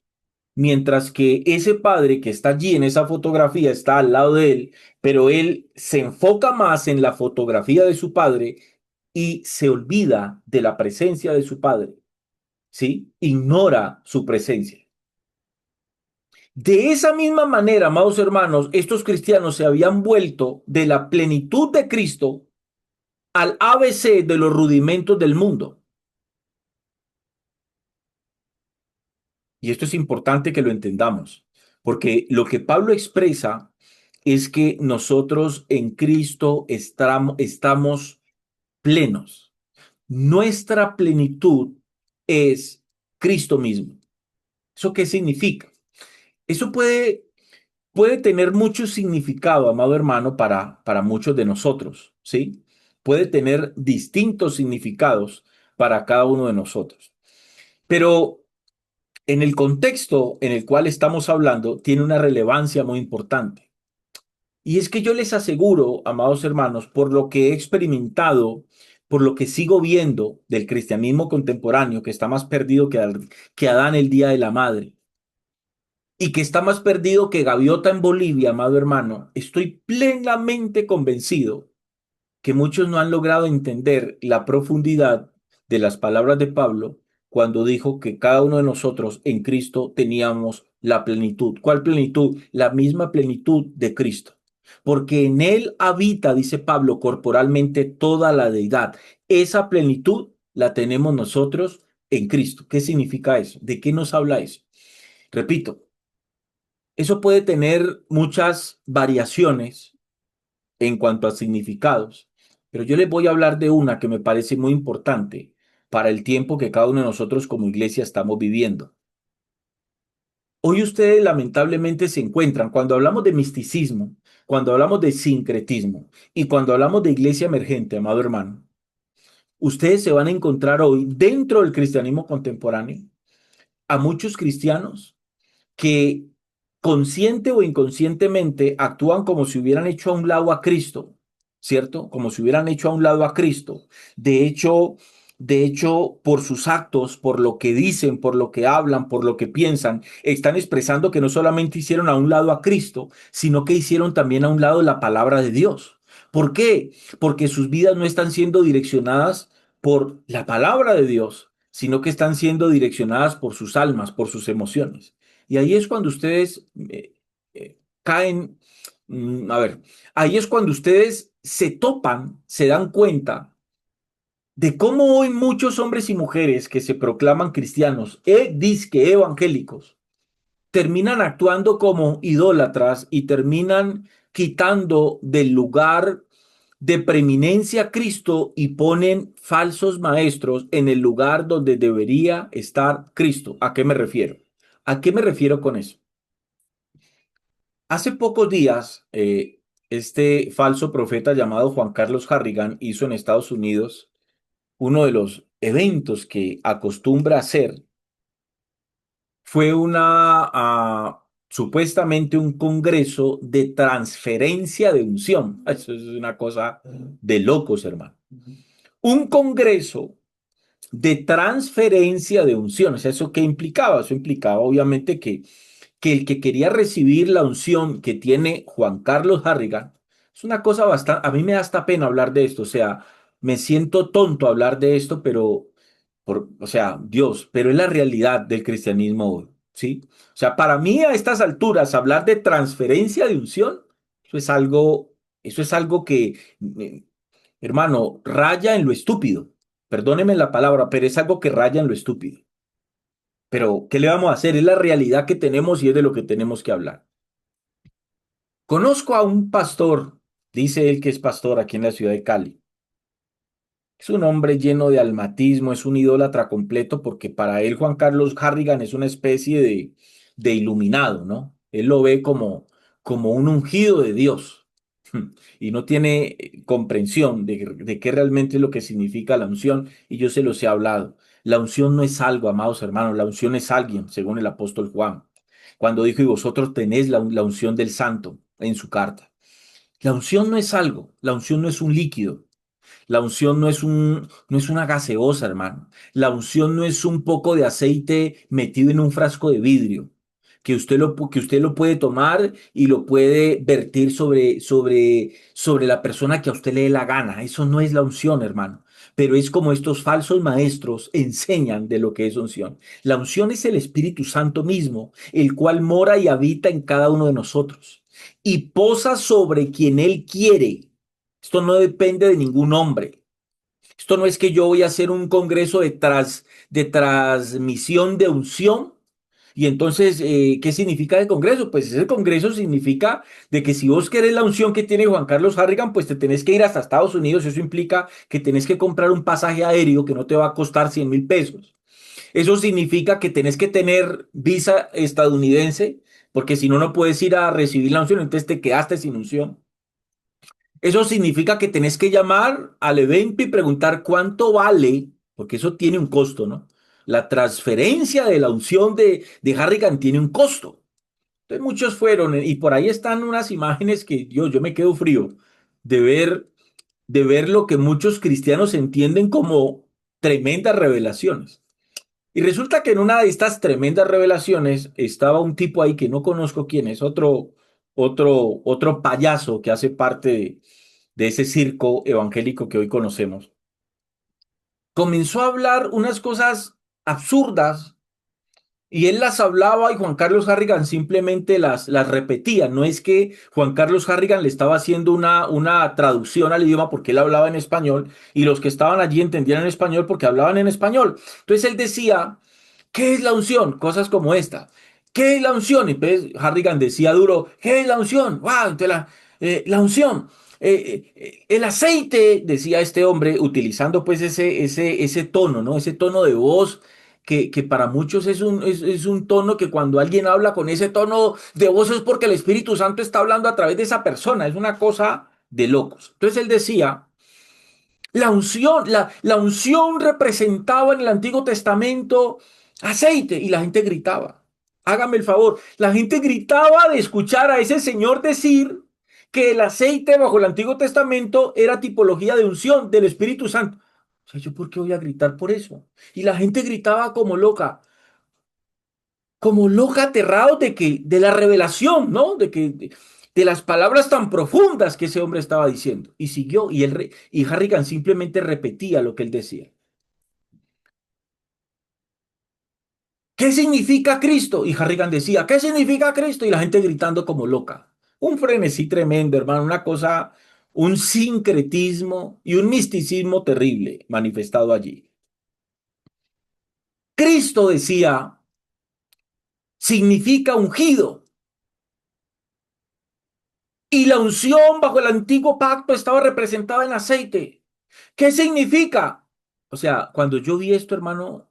mientras que ese padre que está allí en esa fotografía está al lado de él, pero él se enfoca más en la fotografía de su padre y se olvida de la presencia de su padre, ¿sí? Ignora su presencia. De esa misma manera, amados hermanos, estos cristianos se habían vuelto de la plenitud de Cristo al ABC de los rudimentos del mundo. Y esto es importante que lo entendamos, porque lo que Pablo expresa es que nosotros en Cristo estamos plenos. Nuestra plenitud es Cristo mismo. ¿Eso qué significa? Eso puede tener mucho significado, amado hermano, para muchos de nosotros, ¿sí? Puede tener distintos significados para cada uno de nosotros. Pero en el contexto en el cual estamos hablando, tiene una relevancia muy importante. Y es que yo les aseguro, amados hermanos, por lo que he experimentado, por lo que sigo viendo del cristianismo contemporáneo, que está más perdido que Adán el día de la madre, y que está más perdido que Gaviota en Bolivia, amado hermano, estoy plenamente convencido que muchos no han logrado entender la profundidad de las palabras de Pablo cuando dijo que cada uno de nosotros en Cristo teníamos la plenitud. ¿Cuál plenitud? La misma plenitud de Cristo. Porque en Él habita, dice Pablo, corporalmente toda la deidad. Esa plenitud la tenemos nosotros en Cristo. ¿Qué significa eso? ¿De qué nos habla eso? Repito, eso puede tener muchas variaciones en cuanto a significados, pero yo les voy a hablar de una que me parece muy importante para el tiempo que cada uno de nosotros como iglesia estamos viviendo. Hoy ustedes lamentablemente se encuentran, cuando hablamos de misticismo, cuando hablamos de sincretismo y cuando hablamos de iglesia emergente, amado hermano, ustedes se van a encontrar hoy dentro del cristianismo contemporáneo a muchos cristianos que consciente o inconscientemente actúan como si hubieran hecho a un lado a Cristo, ¿cierto? Como si hubieran hecho a un lado a Cristo. De hecho, por sus actos, por lo que dicen, por lo que hablan, por lo que piensan, están expresando que no solamente hicieron a un lado a Cristo, sino que hicieron también a un lado la palabra de Dios. ¿Por qué? Porque sus vidas no están siendo direccionadas por la palabra de Dios, sino que están siendo direccionadas por sus almas, por sus emociones. Y ahí es cuando ustedes caen, a ver, ahí es cuando ustedes se topan, se dan cuenta de cómo hoy muchos hombres y mujeres que se proclaman cristianos, disque evangélicos, terminan actuando como idólatras y terminan quitando del lugar de preeminencia a Cristo y ponen falsos maestros en el lugar donde debería estar Cristo. ¿A qué me refiero? ¿A qué me refiero con eso? Hace pocos días, este falso profeta llamado Juan Carlos Harrigan hizo en Estados Unidos uno de los eventos que acostumbra hacer. Fue supuestamente un congreso de transferencia de unción. Eso es una cosa de locos, hermano. Un congreso de transferencia de unciones. ¿Eso qué implicaba? Eso implicaba obviamente que el que quería recibir la unción que tiene Juan Carlos Harrigan, es una cosa bastante, a mí me da hasta pena hablar de esto, o sea, me siento tonto hablar de esto, pero, o sea, Dios, pero es la realidad del cristianismo hoy, ¿sí? O sea, para mí a estas alturas, hablar de transferencia de unción, eso es algo que, hermano, raya en lo estúpido. Perdóneme la palabra, pero es algo que raya en lo estúpido. Pero, ¿qué le vamos a hacer? Es la realidad que tenemos y es de lo que tenemos que hablar. Conozco a un pastor, dice él que es pastor aquí en la ciudad de Cali. Es un hombre lleno de almatismo, es un idólatra completo porque para él Juan Carlos Harrigan es una especie de iluminado, ¿no? Él lo ve como un ungido de Dios y no tiene comprensión de qué realmente es lo que significa la unción y yo se los he hablado. La unción no es algo, amados hermanos, la unción es alguien, según el apóstol Juan, cuando dijo, y vosotros tenéis la unción del santo en su carta. La unción no es algo, la unción no es un líquido, la unción no es una gaseosa, hermano. La unción no es un poco de aceite metido en un frasco de vidrio, que usted lo puede tomar y lo puede vertir sobre la persona que a usted le dé la gana. Eso no es la unción, hermano. Pero es como estos falsos maestros enseñan de lo que es unción. La unción es el Espíritu Santo mismo, el cual mora y habita en cada uno de nosotros y posa sobre quien Él quiere. Esto no depende de ningún hombre. Esto no es que yo voy a hacer un congreso de transmisión de unción. Y entonces, ¿qué significa el congreso? Pues ese congreso significa de que si vos querés la unción que tiene Juan Carlos Harrigan, pues te tenés que ir hasta Estados Unidos. Eso implica que tenés que comprar un pasaje aéreo que no te va a costar 100.000 pesos. Eso significa que tenés que tener visa estadounidense, porque si no, no puedes ir a recibir la unción, entonces te quedaste sin unción. Eso significa que tenés que llamar al evento y preguntar cuánto vale, porque eso tiene un costo, ¿no? La transferencia de la unción de Harrigan tiene un costo. Entonces muchos fueron, y por ahí están unas imágenes que yo me quedo frío de de ver lo que muchos cristianos entienden como tremendas revelaciones. Y resulta que en una de estas tremendas revelaciones estaba un tipo ahí que no conozco quién es, otro payaso que hace parte de ese circo evangélico que hoy conocemos. Comenzó a hablar unas cosas absurdas y él las hablaba y Juan Carlos Harrigan simplemente las repetía. No es que Juan Carlos Harrigan le estaba haciendo una traducción al idioma porque él hablaba en español y los que estaban allí entendían en español porque hablaban en español. Entonces él decía, ¿qué es la unción? Cosas como esta. ¿Qué es la unción? Y pues Harrigan decía duro, ¿qué es la unción? ¡Wow! Entonces la unción. El aceite, decía este hombre, utilizando pues ese tono, ¿no? Ese tono de voz que para muchos es un tono que cuando alguien habla con ese tono de voz es porque el Espíritu Santo está hablando a través de esa persona. Es una cosa de locos. Entonces él decía, la unción representaba en el Antiguo Testamento aceite y la gente gritaba. Hágame el favor, la gente gritaba de escuchar a ese señor decir que el aceite bajo el Antiguo Testamento era tipología de unción del Espíritu Santo. O sea, ¿yo por qué voy a gritar por eso? Y la gente gritaba como loca, aterrado de la revelación, ¿no? De las palabras tan profundas que ese hombre estaba diciendo. Y siguió, y Harrigan simplemente repetía lo que él decía. ¿Qué significa Cristo? Y Harrigan decía, ¿qué significa Cristo? Y la gente gritando como loca. Un frenesí tremendo, hermano, una cosa, un sincretismo y un misticismo terrible manifestado allí. Cristo decía, significa ungido. Y la unción bajo el antiguo pacto estaba representada en aceite. ¿Qué significa? O sea, cuando yo vi esto, hermano,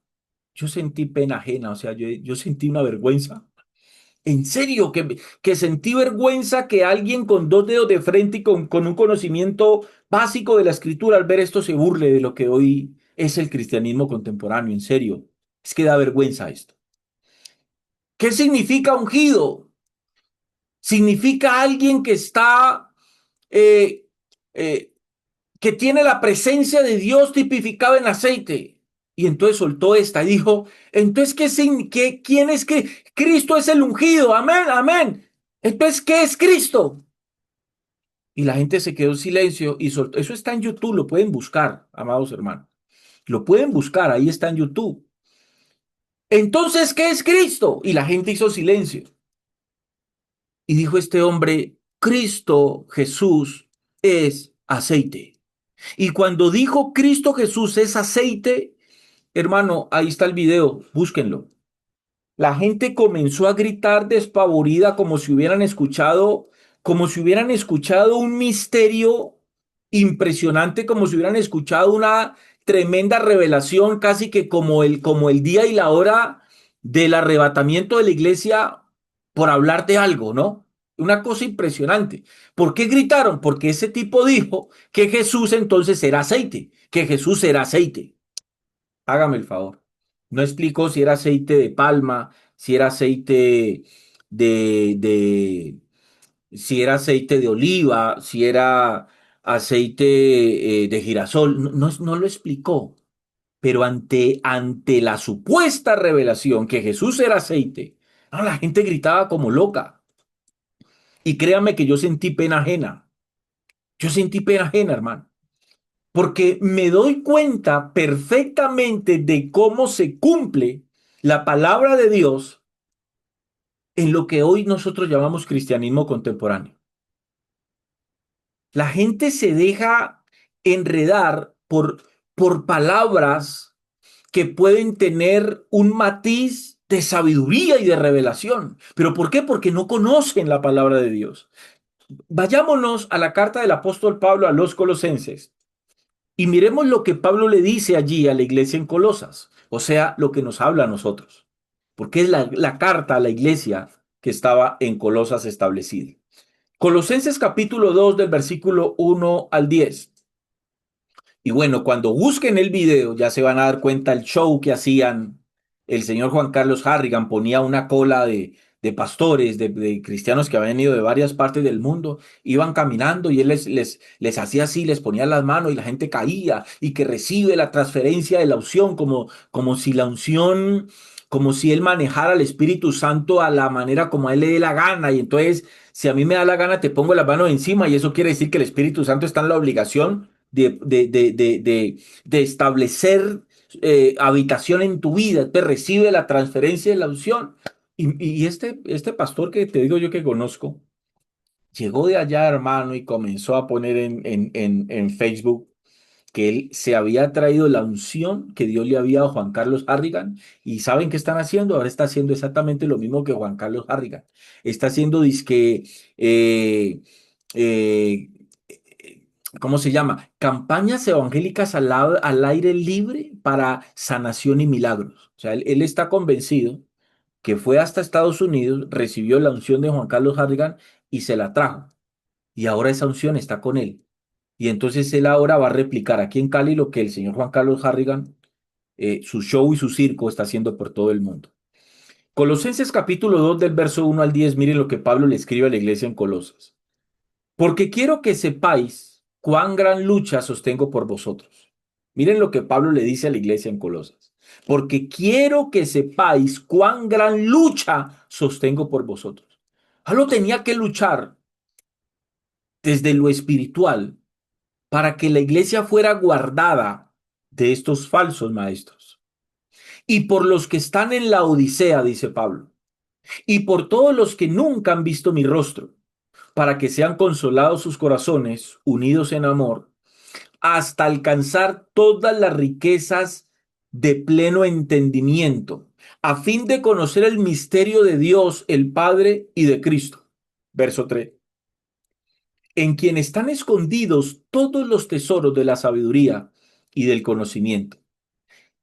yo sentí pena ajena, o sea, yo sentí una vergüenza. En serio, que sentí vergüenza que alguien con dos dedos de frente y con un conocimiento básico de la escritura al ver esto se burle de lo que hoy es el cristianismo contemporáneo, en serio. Es que da vergüenza esto. ¿Qué significa ungido? Significa alguien que está, eh, eh, que tiene la presencia de Dios tipificada en aceite. Y entonces soltó esta y dijo, entonces, ¿quién es que Cristo es el ungido? Amén, amén. Entonces, ¿qué es Cristo? Y la gente se quedó en silencio y soltó. Eso está en YouTube, lo pueden buscar, amados hermanos. Lo pueden buscar, ahí está en YouTube. Entonces, ¿qué es Cristo? Y la gente hizo silencio. Y dijo este hombre, Cristo Jesús es aceite. Y cuando dijo Cristo Jesús es aceite, hermano, ahí está el video, búsquenlo. La gente comenzó a gritar despavorida como si hubieran escuchado un misterio impresionante, como si hubieran escuchado una tremenda revelación, casi que como el día y la hora del arrebatamiento de la iglesia por hablar de algo, ¿no? Una cosa impresionante. ¿Por qué gritaron? Porque ese tipo dijo que Jesús entonces era aceite, que Jesús era aceite. Hágame el favor. No explicó si era aceite de palma, si era aceite de si era aceite de oliva, si era aceite de girasol. No, no lo explicó. Pero ante la supuesta revelación que Jesús era aceite, la gente gritaba como loca. Y créame que yo sentí pena ajena. Yo sentí pena ajena, hermano. Porque me doy cuenta perfectamente de cómo se cumple la palabra de Dios en lo que hoy nosotros llamamos cristianismo contemporáneo. La gente se deja enredar por palabras que pueden tener un matiz de sabiduría y de revelación. ¿Pero por qué? Porque no conocen la palabra de Dios. Vayámonos a la carta del apóstol Pablo a los Colosenses. Y miremos lo que Pablo le dice allí a la iglesia en Colosas, o sea, lo que nos habla a nosotros, porque es la carta a la iglesia que estaba en Colosas establecida. Colosenses capítulo 2 del versículo 1 al 10. Y bueno, cuando busquen el video ya se van a dar cuenta el show que hacían. El señor Juan Carlos Harrigan ponía una cola de pastores, de cristianos que habían ido de varias partes del mundo, iban caminando y él les hacía así, les ponía las manos y la gente caía y que recibe la transferencia de la unción como si la unción, como si él manejara el Espíritu Santo a la manera como a él le dé la gana. Y entonces, si a mí me da la gana, te pongo las manos encima y eso quiere decir que el Espíritu Santo está en la obligación de establecer habitación en tu vida, te recibe la transferencia de la unción. Y este pastor que te digo yo que conozco, llegó de allá, hermano, y comenzó a poner en Facebook que él se había traído la unción que Dios le había dado a Juan Carlos Harrigan. ¿Y saben qué están haciendo? Ahora está haciendo exactamente lo mismo que Juan Carlos Harrigan. Está haciendo disque, eh, ¿cómo se llama? Campañas evangélicas al aire libre para sanación y milagros. O sea, él está convencido que fue hasta Estados Unidos, recibió la unción de Juan Carlos Harrigan y se la trajo. Y ahora esa unción está con él. Y entonces él ahora va a replicar aquí en Cali lo que el señor Juan Carlos Harrigan, su show y su circo está haciendo por todo el mundo. Colosenses capítulo 2 del verso 1 al 10, miren lo que Pablo le escribe a la iglesia en Colosas. Porque quiero que sepáis cuán gran lucha sostengo por vosotros. Miren lo que Pablo le dice a la iglesia en Colosas. Porque quiero que sepáis cuán gran lucha sostengo por vosotros. Pablo tenía que luchar desde lo espiritual para que la iglesia fuera guardada de estos falsos maestros. Y por los que están en la Odisea, dice Pablo, y por todos los que nunca han visto mi rostro, para que sean consolados sus corazones, unidos en amor, hasta alcanzar todas las riquezas de pleno entendimiento, a fin de conocer el misterio de Dios, el Padre y de Cristo. Verso 3. en quien están escondidos todos los tesoros de la sabiduría y del conocimiento.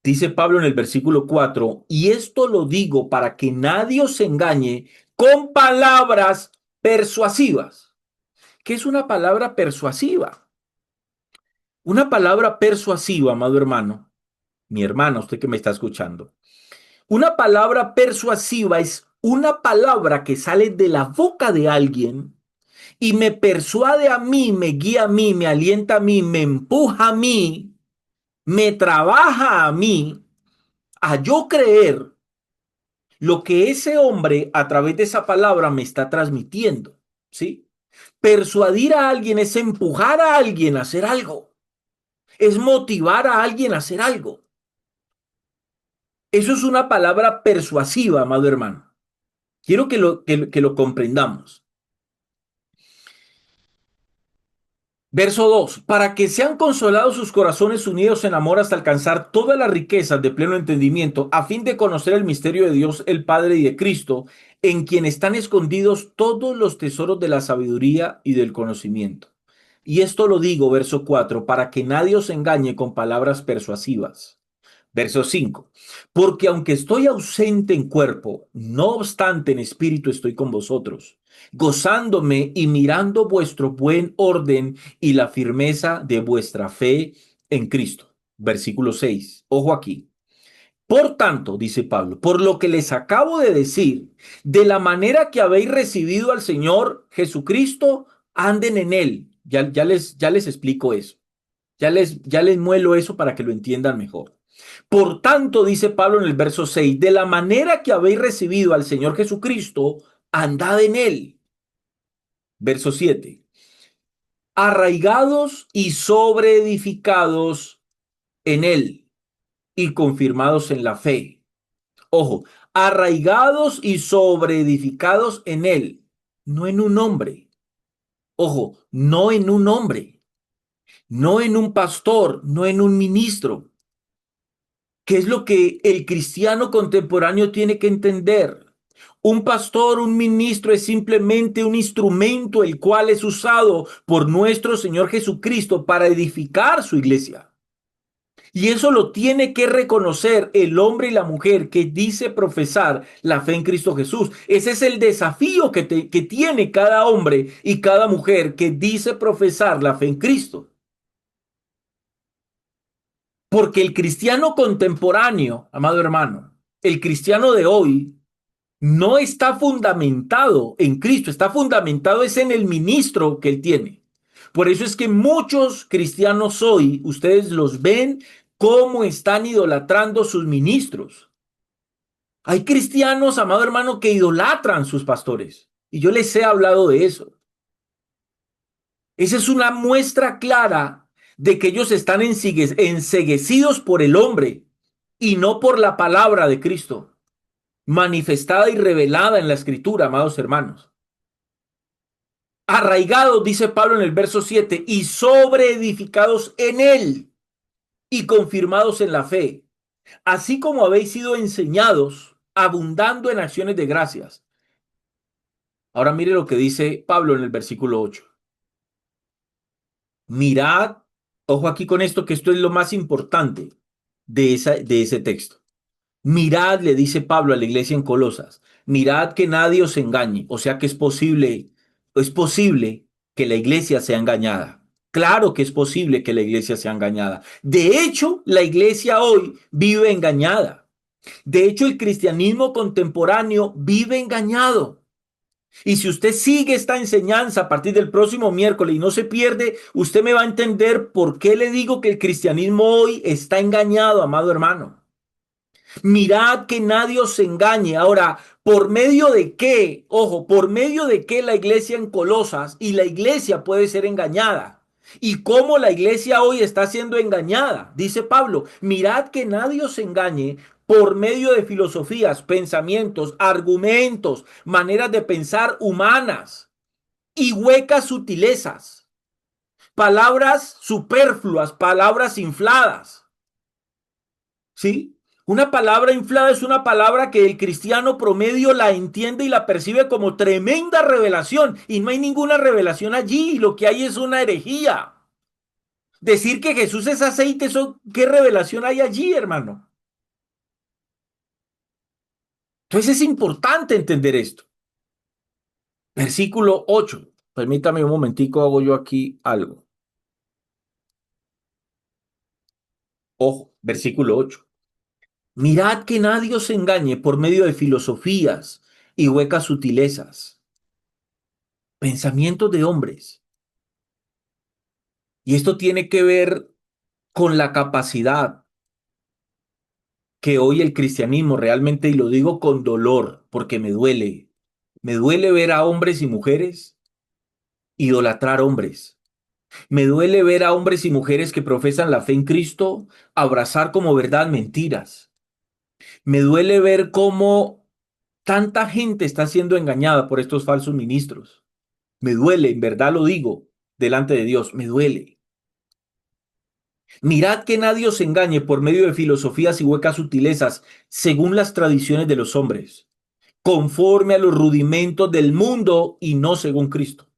Dice Pablo en el versículo 4, y esto lo digo para que nadie os engañe con palabras persuasivas. ¿Qué es una palabra persuasiva? Una palabra persuasiva, amado hermano, mi hermana, usted que me está escuchando. Una palabra persuasiva es una palabra que sale de la boca de alguien y me persuade a mí, me guía a mí, me alienta a mí, me empuja a mí, me trabaja a mí a yo creer lo que ese hombre a través de esa palabra me está transmitiendo, ¿sí? Persuadir a alguien es empujar a alguien a hacer algo, es motivar a alguien a hacer algo. Eso es una palabra persuasiva, amado hermano. Quiero que lo comprendamos. Verso 2: para que sean consolados sus corazones unidos en amor hasta alcanzar todas las riquezas de pleno entendimiento, a fin de conocer el misterio de Dios el Padre y de Cristo, en quien están escondidos todos los tesoros de la sabiduría y del conocimiento. Y esto lo digo, verso 4, para que nadie os engañe con palabras persuasivas. Verso 5: porque aunque estoy ausente en cuerpo, no obstante en espíritu estoy con vosotros, gozándome y mirando vuestro buen orden y la firmeza de vuestra fe en Cristo. Versículo 6. Ojo aquí. Por tanto, dice Pablo, por lo que les acabo de decir, de la manera que habéis recibido al Señor Jesucristo, anden en él. Ya les explico eso. Ya les muelo eso para que lo entiendan mejor. Por tanto, dice Pablo en el verso 6, de la manera que habéis recibido al Señor Jesucristo, andad en él. Verso 7, arraigados y sobreedificados en él y confirmados en la fe. Ojo, arraigados y sobreedificados en él, no en un hombre. Ojo, no en un hombre, no en un pastor, no en un ministro. ¿Qué es lo que el cristiano contemporáneo tiene que entender? Un pastor, un ministro es simplemente un instrumento el cual es usado por nuestro Señor Jesucristo para edificar su iglesia. Y eso lo tiene que reconocer el hombre y la mujer que dice profesar la fe en Cristo Jesús. Ese es el desafío que tiene cada hombre y cada mujer que dice profesar la fe en Cristo. Porque el cristiano contemporáneo, amado hermano, el cristiano de hoy, no está fundamentado en Cristo, está fundamentado es en el ministro que él tiene. Por eso es que muchos cristianos hoy, ustedes los ven cómo están idolatrando sus ministros. Hay cristianos, amado hermano, que idolatran sus pastores. Y yo les he hablado de eso. Esa es una muestra clara de que ellos están enceguecidos por el hombre y no por la palabra de Cristo, manifestada y revelada en la escritura, amados hermanos. Arraigados, dice Pablo en el verso 7, y sobreedificados en él y confirmados en la fe, así como habéis sido enseñados, abundando en acciones de gracias. Ahora mire lo que dice Pablo en el versículo 8. Mirad, ojo aquí con esto, que esto es lo más importante de ese texto. Mirad, le dice Pablo a la iglesia en Colosas, mirad que nadie os engañe, o sea que es posible que la iglesia sea engañada. Claro que es posible que la iglesia sea engañada. De hecho, la iglesia hoy vive engañada. De hecho, el cristianismo contemporáneo vive engañado. Y si usted sigue esta enseñanza a partir del próximo miércoles y no se pierde, usted me va a entender por qué le digo que el cristianismo hoy está engañado, amado hermano. Mirad que nadie os engañe. Ahora, ¿por medio de qué? Ojo, ¿por medio de qué la iglesia en Colosas y la iglesia puede ser engañada? ¿Y cómo la iglesia hoy está siendo engañada? Dice Pablo, mirad que nadie os engañe por medio de filosofías, pensamientos, argumentos, maneras de pensar humanas y huecas sutilezas, palabras superfluas, palabras infladas. ¿Sí? Una palabra inflada es una palabra que el cristiano promedio la entiende y la percibe como tremenda revelación. Y no hay ninguna revelación allí. Lo que hay es una herejía. Decir que Jesús es aceite, eso, ¿qué revelación hay allí, hermano? Entonces es importante entender esto. Versículo 8. Permítame un momentico, hago yo aquí algo. Ojo, versículo 8. Mirad que nadie os engañe por medio de filosofías y huecas sutilezas, pensamientos de hombres. Y esto tiene que ver con la capacidad que hoy el cristianismo realmente, y lo digo con dolor, porque me duele ver a hombres y mujeres idolatrar hombres. Me duele ver a hombres y mujeres que profesan la fe en Cristo abrazar como verdad mentiras. Me duele ver cómo tanta gente está siendo engañada por estos falsos ministros. Me duele, en verdad lo digo, delante de Dios, me duele. Mirad que nadie os engañe por medio de filosofías y huecas sutilezas, según las tradiciones de los hombres, conforme a los rudimentos del mundo y no según Cristo.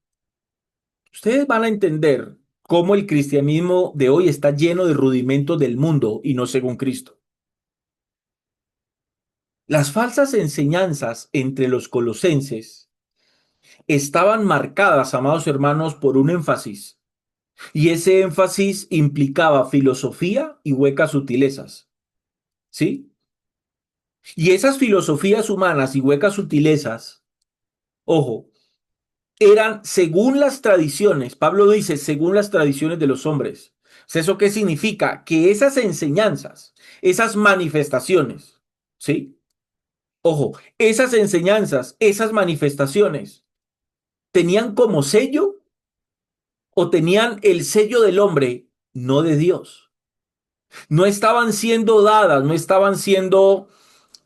Ustedes van a entender cómo el cristianismo de hoy está lleno de rudimentos del mundo y no según Cristo. Las falsas enseñanzas entre los colosenses estaban marcadas, amados hermanos, por un énfasis. Y ese énfasis implicaba filosofía y huecas sutilezas. ¿Sí? Y esas filosofías humanas y huecas sutilezas, ojo, eran según las tradiciones. Pablo dice, según las tradiciones de los hombres. ¿Eso qué significa? Que esas enseñanzas, esas manifestaciones, ¿sí? Ojo, esas enseñanzas, esas manifestaciones, tenían como sello o tenían el sello del hombre, no de Dios. No estaban siendo dadas, no estaban siendo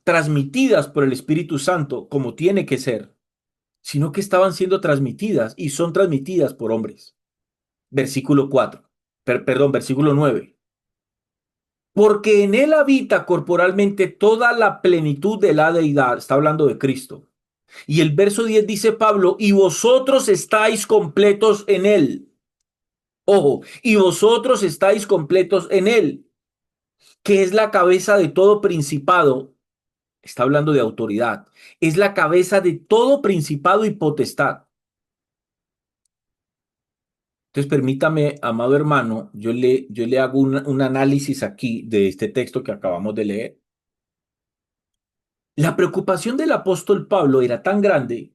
transmitidas por el Espíritu Santo como tiene que ser, sino que estaban siendo transmitidas y son transmitidas por hombres. Versículo 4, perdón, versículo 9. Porque en él habita corporalmente toda la plenitud de la deidad. Está hablando de Cristo. Y el verso 10 dice Pablo, y vosotros estáis completos en él. Ojo, y vosotros estáis completos en él, que es la cabeza de todo principado. Está hablando de autoridad. Es la cabeza de todo principado y potestad. Entonces, permítame, amado hermano, yo le hago un análisis aquí de este texto que acabamos de leer. La preocupación del apóstol Pablo era tan grande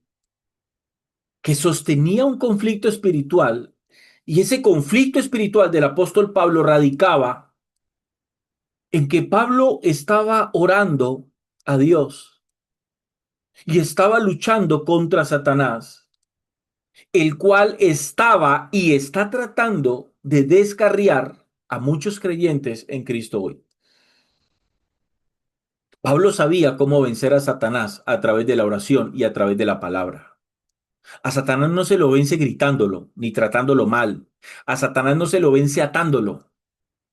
que sostenía un conflicto espiritual y ese conflicto espiritual del apóstol Pablo radicaba en que Pablo estaba orando a Dios y estaba luchando contra Satanás, el cual estaba y está tratando de descarriar a muchos creyentes en Cristo hoy. Pablo sabía cómo vencer a Satanás a través de la oración y a través de la palabra. A Satanás no se lo vence gritándolo, ni tratándolo mal. A Satanás no se lo vence atándolo,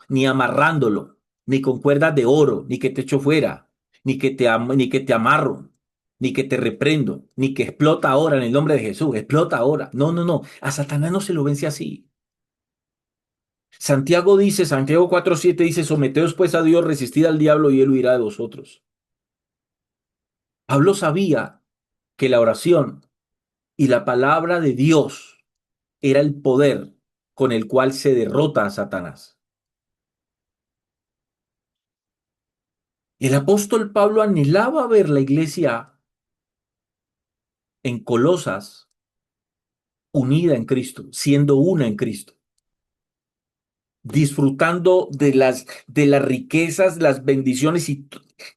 ni amarrándolo, ni con cuerdas de oro, ni que te echo fuera, ni que te amarro, ni que te reprendo, ni que explota ahora en el nombre de Jesús, explota ahora. No, no, no. A Satanás no se lo vence así. Santiago 4:7 dice, someteos pues a Dios, resistid al diablo y él huirá de vosotros. Pablo sabía que la oración y la palabra de Dios era el poder con el cual se derrota a Satanás. El apóstol Pablo anhelaba ver la iglesia en Colosas unida en Cristo, siendo una en Cristo, disfrutando de las riquezas, las bendiciones y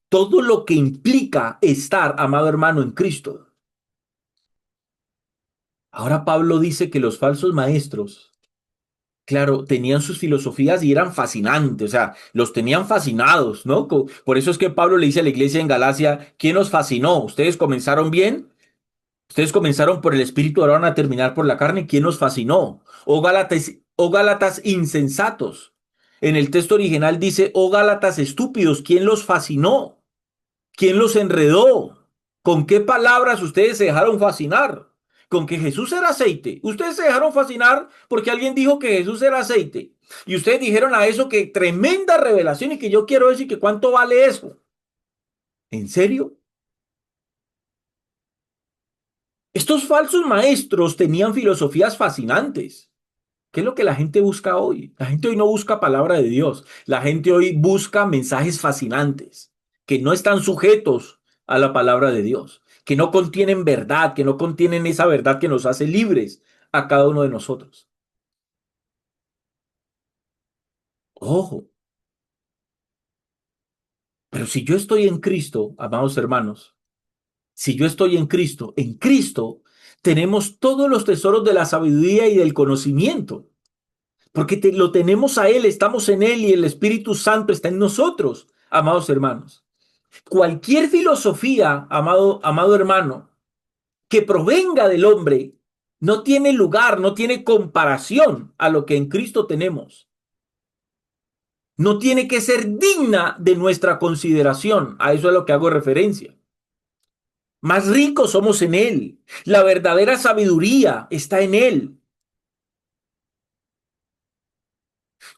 todo lo que implica estar, amado hermano, en Cristo. Ahora Pablo dice que los falsos maestros, claro, tenían sus filosofías y eran fascinantes, o sea, los tenían fascinados, ¿no? Por eso es que Pablo le dice a la iglesia en Galacia, ¿quién os fascinó? ¿Ustedes comenzaron bien? ¿Ustedes comenzaron por el espíritu, ahora van a terminar por la carne? ¿Quién os fascinó? Oh Gálatas insensatos. En el texto original dice, oh Gálatas estúpidos, ¿quién los fascinó? ¿Quién los enredó? ¿Con qué palabras ustedes se dejaron fascinar? Con que Jesús era aceite. Ustedes se dejaron fascinar porque alguien dijo que Jesús era aceite. Y ustedes dijeron a eso que tremenda revelación y que yo quiero decir que cuánto vale eso. ¿En serio? Estos falsos maestros tenían filosofías fascinantes. ¿Qué es lo que la gente busca hoy? La gente hoy no busca palabra de Dios. La gente hoy busca mensajes fascinantes que no están sujetos a la palabra de Dios, que no contienen verdad, que no contienen esa verdad que nos hace libres a cada uno de nosotros. Ojo, pero si yo estoy en Cristo, amados hermanos, si yo estoy en Cristo tenemos todos los tesoros de la sabiduría y del conocimiento. Porque lo tenemos a Él, estamos en Él y el Espíritu Santo está en nosotros, amados hermanos. Cualquier filosofía, amado hermano, que provenga del hombre, no tiene lugar, no tiene comparación a lo que en Cristo tenemos. No tiene que ser digna de nuestra consideración. A eso es a lo que hago referencia. Más ricos somos en Él. La verdadera sabiduría está en Él.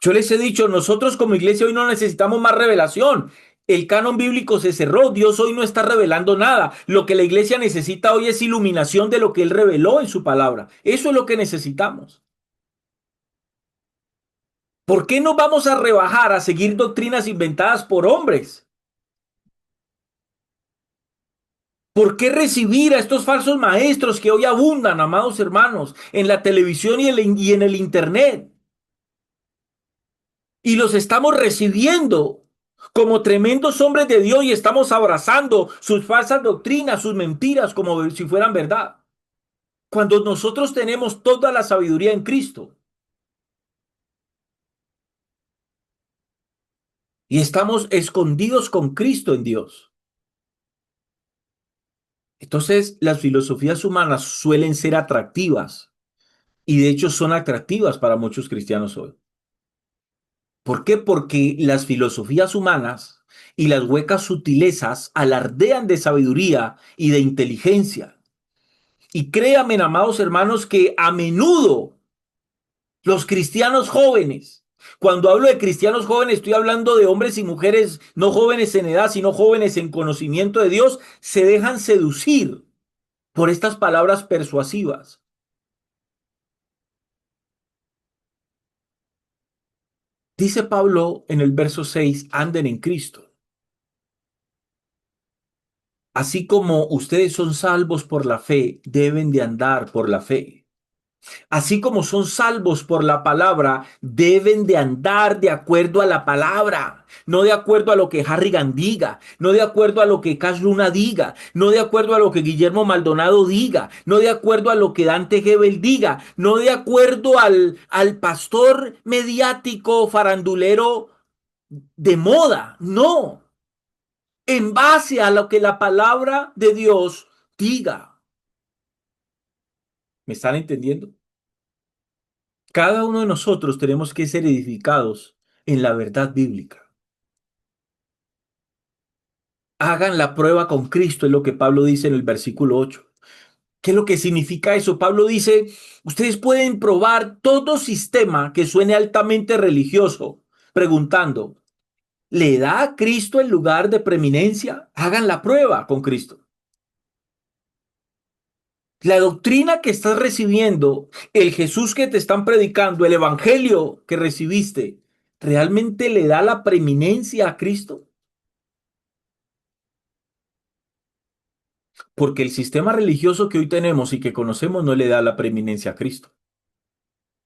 Yo les he dicho, nosotros como iglesia hoy no necesitamos más revelación. El canon bíblico se cerró, Dios hoy no está revelando nada. Lo que la iglesia necesita hoy es iluminación de lo que Él reveló en su palabra. Eso es lo que necesitamos. ¿Por qué nos vamos a rebajar a seguir doctrinas inventadas por hombres? ¿Por qué recibir a estos falsos maestros que hoy abundan, amados hermanos, en la televisión y en el internet? Y los estamos recibiendo como tremendos hombres de Dios y estamos abrazando sus falsas doctrinas, sus mentiras, como si fueran verdad. Cuando nosotros tenemos toda la sabiduría en Cristo y estamos escondidos con Cristo en Dios. Entonces, las filosofías humanas suelen ser atractivas y de hecho son atractivas para muchos cristianos hoy. ¿Por qué? Porque las filosofías humanas y las huecas sutilezas alardean de sabiduría y de inteligencia. Y créanme, amados hermanos, que a menudo los cristianos jóvenes, cuando hablo de cristianos jóvenes, estoy hablando de hombres y mujeres no jóvenes en edad, sino jóvenes en conocimiento de Dios, se dejan seducir por estas palabras persuasivas. Dice Pablo en el verso 6: anden en Cristo. Así como ustedes son salvos por la fe, deben de andar por la fe. Así como son salvos por la palabra, deben de andar de acuerdo a la palabra, no de acuerdo a lo que Harrigan diga, no de acuerdo a lo que Cas Luna diga, no de acuerdo a lo que Guillermo Maldonado diga, no de acuerdo a lo que Dante Gebel diga, no de acuerdo al pastor mediático farandulero de moda, no, en base a lo que la palabra de Dios diga. ¿Me están entendiendo? Cada uno de nosotros tenemos que ser edificados en la verdad bíblica. Hagan la prueba con Cristo, es lo que Pablo dice en el versículo 8. ¿Qué es lo que significa eso? Pablo dice, ustedes pueden probar todo sistema que suene altamente religioso, preguntando, ¿le da a Cristo el lugar de preeminencia? Hagan la prueba con Cristo. La doctrina que estás recibiendo, el Jesús que te están predicando, el evangelio que recibiste, ¿realmente le da la preeminencia a Cristo? Porque el sistema religioso que hoy tenemos y que conocemos no le da la preeminencia a Cristo.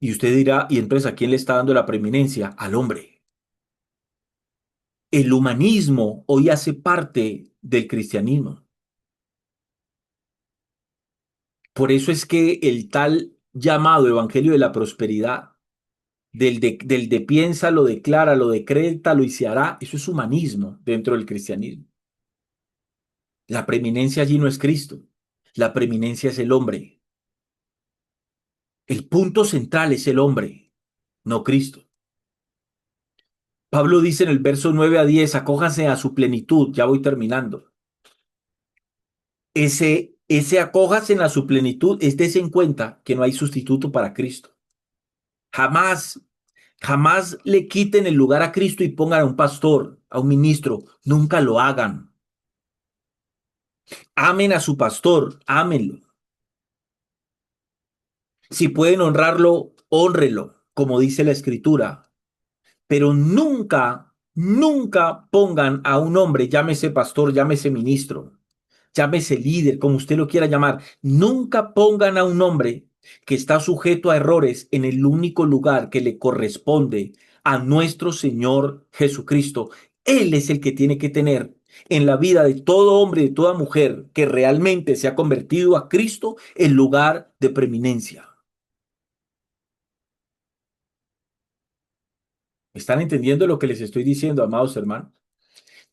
Y usted dirá, ¿y entonces a quién le está dando la preeminencia? Al hombre. El humanismo hoy hace parte del cristianismo. Por eso es que el tal llamado evangelio de la prosperidad, del de piensa, lo declara, lo decreta, lo y se hará, eso es humanismo dentro del cristianismo. La preeminencia allí no es Cristo, la preeminencia es el hombre. El punto central es el hombre, no Cristo. Pablo dice en el verso 9 a 10, acójanse a su plenitud, ya voy terminando. Ese acójanse a su plenitud es des en cuenta que no hay sustituto para Cristo. Jamás, jamás le quiten el lugar a Cristo y pongan a un pastor, a un ministro. Nunca lo hagan. Amen a su pastor, ámenlo. Si pueden honrarlo, honrelo, como dice la escritura. Pero nunca, nunca pongan a un hombre, llámese pastor, llámese ministro, llámese líder, como usted lo quiera llamar, nunca pongan a un hombre que está sujeto a errores en el único lugar que le corresponde a nuestro Señor Jesucristo. Él es el que tiene que tener en la vida de todo hombre, de toda mujer que realmente se ha convertido a Cristo el lugar de preeminencia. ¿Están entendiendo lo que les estoy diciendo, amados hermanos?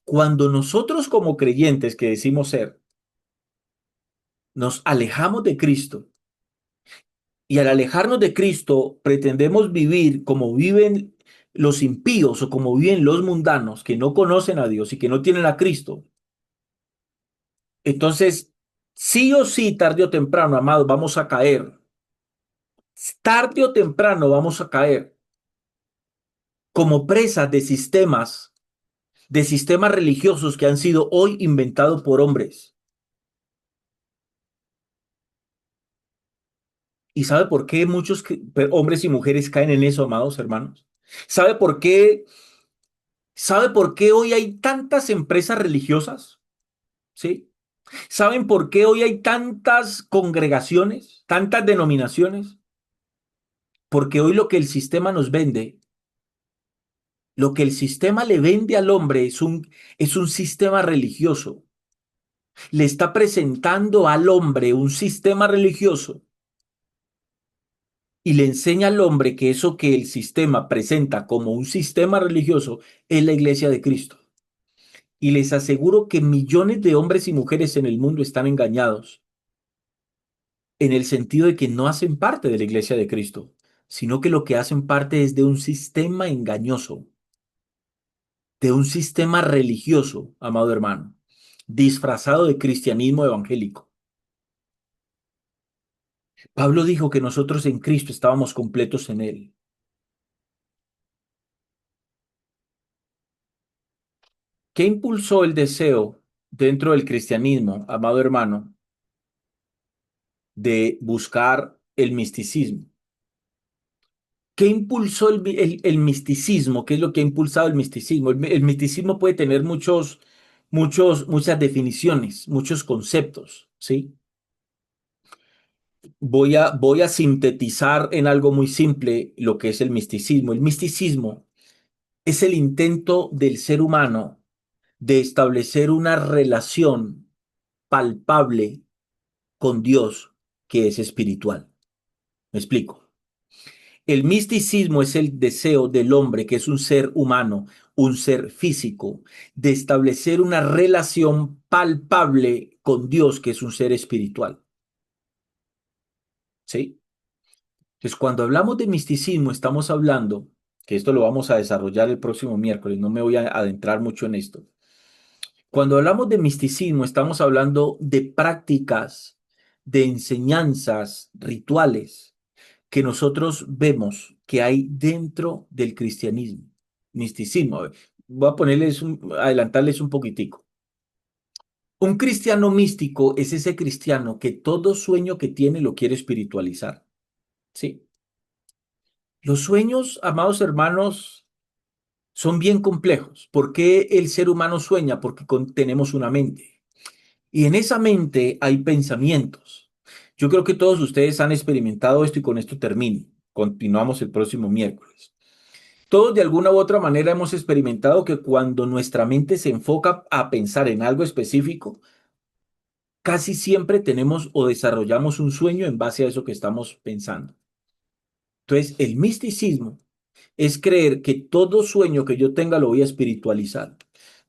Cuando nosotros como creyentes que decimos ser, nos alejamos de Cristo y al alejarnos de Cristo pretendemos vivir como viven los impíos o como viven los mundanos que no conocen a Dios y que no tienen a Cristo, entonces sí o sí, tarde o temprano, amados, vamos a caer. Tarde o temprano vamos a caer como presas de sistemas religiosos que han sido hoy inventados por hombres. ¿Y sabe por qué muchos hombres y mujeres caen en eso, amados hermanos? ¿Sabe por qué? ¿Sabe por qué hoy hay tantas empresas religiosas? ¿Sí? ¿Saben por qué hoy hay tantas congregaciones, tantas denominaciones? Porque hoy lo que el sistema nos vende, lo que el sistema le vende al hombre es un sistema religioso. Le está presentando al hombre un sistema religioso y le enseña al hombre que eso que el sistema presenta como un sistema religioso es la iglesia de Cristo. Y les aseguro que millones de hombres y mujeres en el mundo están engañados en el sentido de que no hacen parte de la iglesia de Cristo, sino que lo que hacen parte es de un sistema engañoso, de un sistema religioso, amado hermano, disfrazado de cristianismo evangélico. Pablo dijo que nosotros en Cristo estábamos completos en Él. ¿Qué impulsó el deseo dentro del cristianismo, amado hermano, de buscar el misticismo? ¿Qué impulsó el misticismo? ¿Qué es lo que ha impulsado el misticismo? El misticismo puede tener muchas definiciones, muchos conceptos, ¿sí? Voy a sintetizar en algo muy simple lo que es el misticismo. El misticismo es el intento del ser humano de establecer una relación palpable con Dios que es espiritual. ¿Me explico? El misticismo es el deseo del hombre, que es un ser humano, un ser físico, de establecer una relación palpable con Dios, que es un ser espiritual. ¿Sí? Entonces, cuando hablamos de misticismo, estamos hablando, que esto lo vamos a desarrollar el próximo miércoles, no me voy a adentrar mucho en esto. Cuando hablamos de misticismo, estamos hablando de prácticas, de enseñanzas, rituales que nosotros vemos que hay dentro del cristianismo, misticismo. A ver, voy a adelantarles un poquitico. Un cristiano místico es ese cristiano que todo sueño que tiene lo quiere espiritualizar. Sí. Los sueños, amados hermanos, son bien complejos. ¿Por qué el ser humano sueña? Porque tenemos una mente. Y en esa mente hay pensamientos. Yo creo que todos ustedes han experimentado esto y con esto termino. Continuamos el próximo miércoles. Todos de alguna u otra manera hemos experimentado que cuando nuestra mente se enfoca a pensar en algo específico, casi siempre tenemos o desarrollamos un sueño en base a eso que estamos pensando. Entonces, el misticismo es creer que todo sueño que yo tenga lo voy a espiritualizar.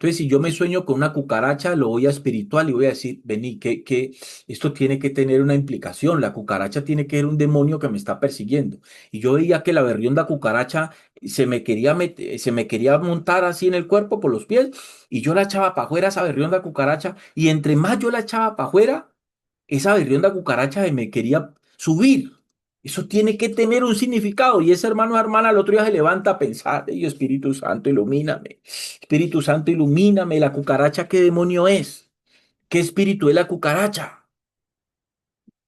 Entonces, si yo me sueño con una cucaracha, lo voy a espiritual y voy a decir, vení, que esto tiene que tener una implicación. La cucaracha tiene que ser un demonio que me está persiguiendo. Y yo veía que la berrionda cucaracha se me quería montar así en el cuerpo por los pies y yo la echaba para afuera, esa berrionda cucaracha. Y entre más yo la echaba para afuera, esa berrionda cucaracha me quería subir. Eso tiene que tener un significado. Y ese hermano o hermana al otro día se levanta a pensar, "Ey, Espíritu Santo, ilumíname. Espíritu Santo, ilumíname. La cucaracha, ¿qué demonio es? ¿Qué espíritu es la cucaracha?"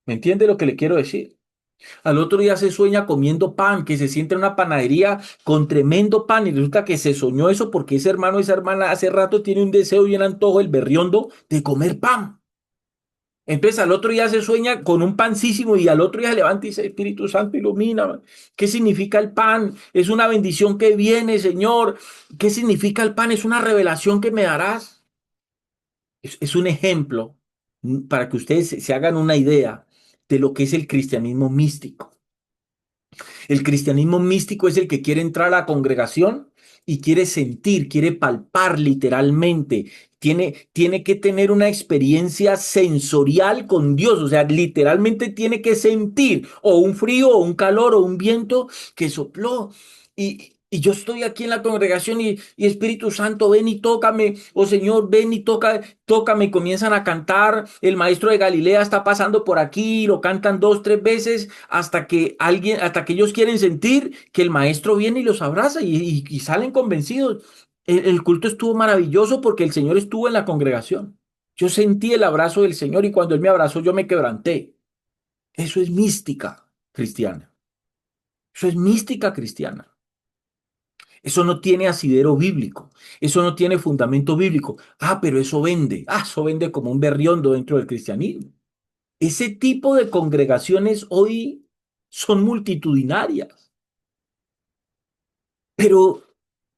¿Me entiende lo que le quiero decir? Al otro día se sueña comiendo pan, que se siente en una panadería con tremendo pan y resulta que se soñó eso porque ese hermano o esa hermana hace rato tiene un deseo y un antojo, el berriondo, de comer pan. Entonces al otro día se sueña con un pancísimo y al otro día se levanta y dice, Espíritu Santo, ilumina. ¿Qué significa el pan? Es una bendición que viene, Señor. ¿Qué significa el pan? Es una revelación que me darás. Es un ejemplo para que ustedes se hagan una idea de lo que es el cristianismo místico. El cristianismo místico es el que quiere entrar a la congregación y quiere sentir, quiere palpar literalmente. Tiene que tener una experiencia sensorial con Dios, o sea, literalmente tiene que sentir o un frío o un calor o un viento que sopló. Y yo estoy aquí en la congregación y Espíritu Santo, ven y tócame, oh Señor, ven y tócame, comienzan a cantar, el maestro de Galilea está pasando por aquí, lo cantan dos, tres veces, hasta que ellos quieren sentir que el maestro viene y los abraza y salen convencidos. El culto estuvo maravilloso porque el Señor estuvo en la congregación. Yo sentí el abrazo del Señor y cuando Él me abrazó yo me quebranté. Eso es mística cristiana. Eso es mística cristiana. Eso no tiene asidero bíblico. Eso no tiene fundamento bíblico. Ah, pero eso vende. Ah, eso vende como un berriondo dentro del cristianismo. Ese tipo de congregaciones hoy son multitudinarias, pero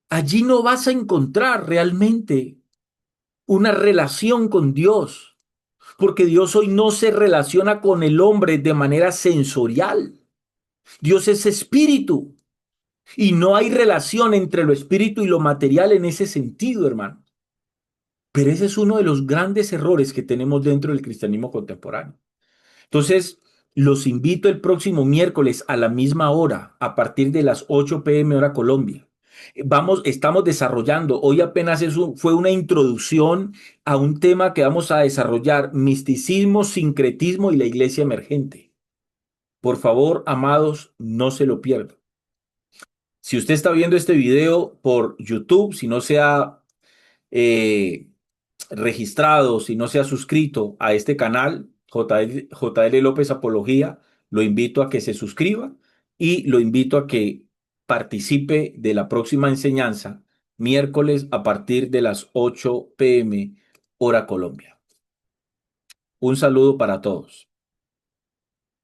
allí no vas a encontrar realmente una relación con Dios, porque Dios hoy no se relaciona con el hombre de manera sensorial. Dios es espíritu y no hay relación entre lo espíritu y lo material en ese sentido, hermano. Pero ese es uno de los grandes errores que tenemos dentro del cristianismo contemporáneo. Entonces, los invito el próximo miércoles a la misma hora, a partir de las 8 p.m. hora Colombia. Estamos desarrollando, hoy apenas fue una introducción a un tema que vamos a desarrollar, misticismo, sincretismo y la iglesia emergente. Por favor, amados, no se lo pierdan. Si usted está viendo este video por YouTube, si no se ha eh, registrado, si no se ha suscrito a este canal, JL López Apología, lo invito a que se suscriba y lo invito a que participe de la próxima enseñanza miércoles a partir de las 8 p.m. hora Colombia. Un saludo para todos.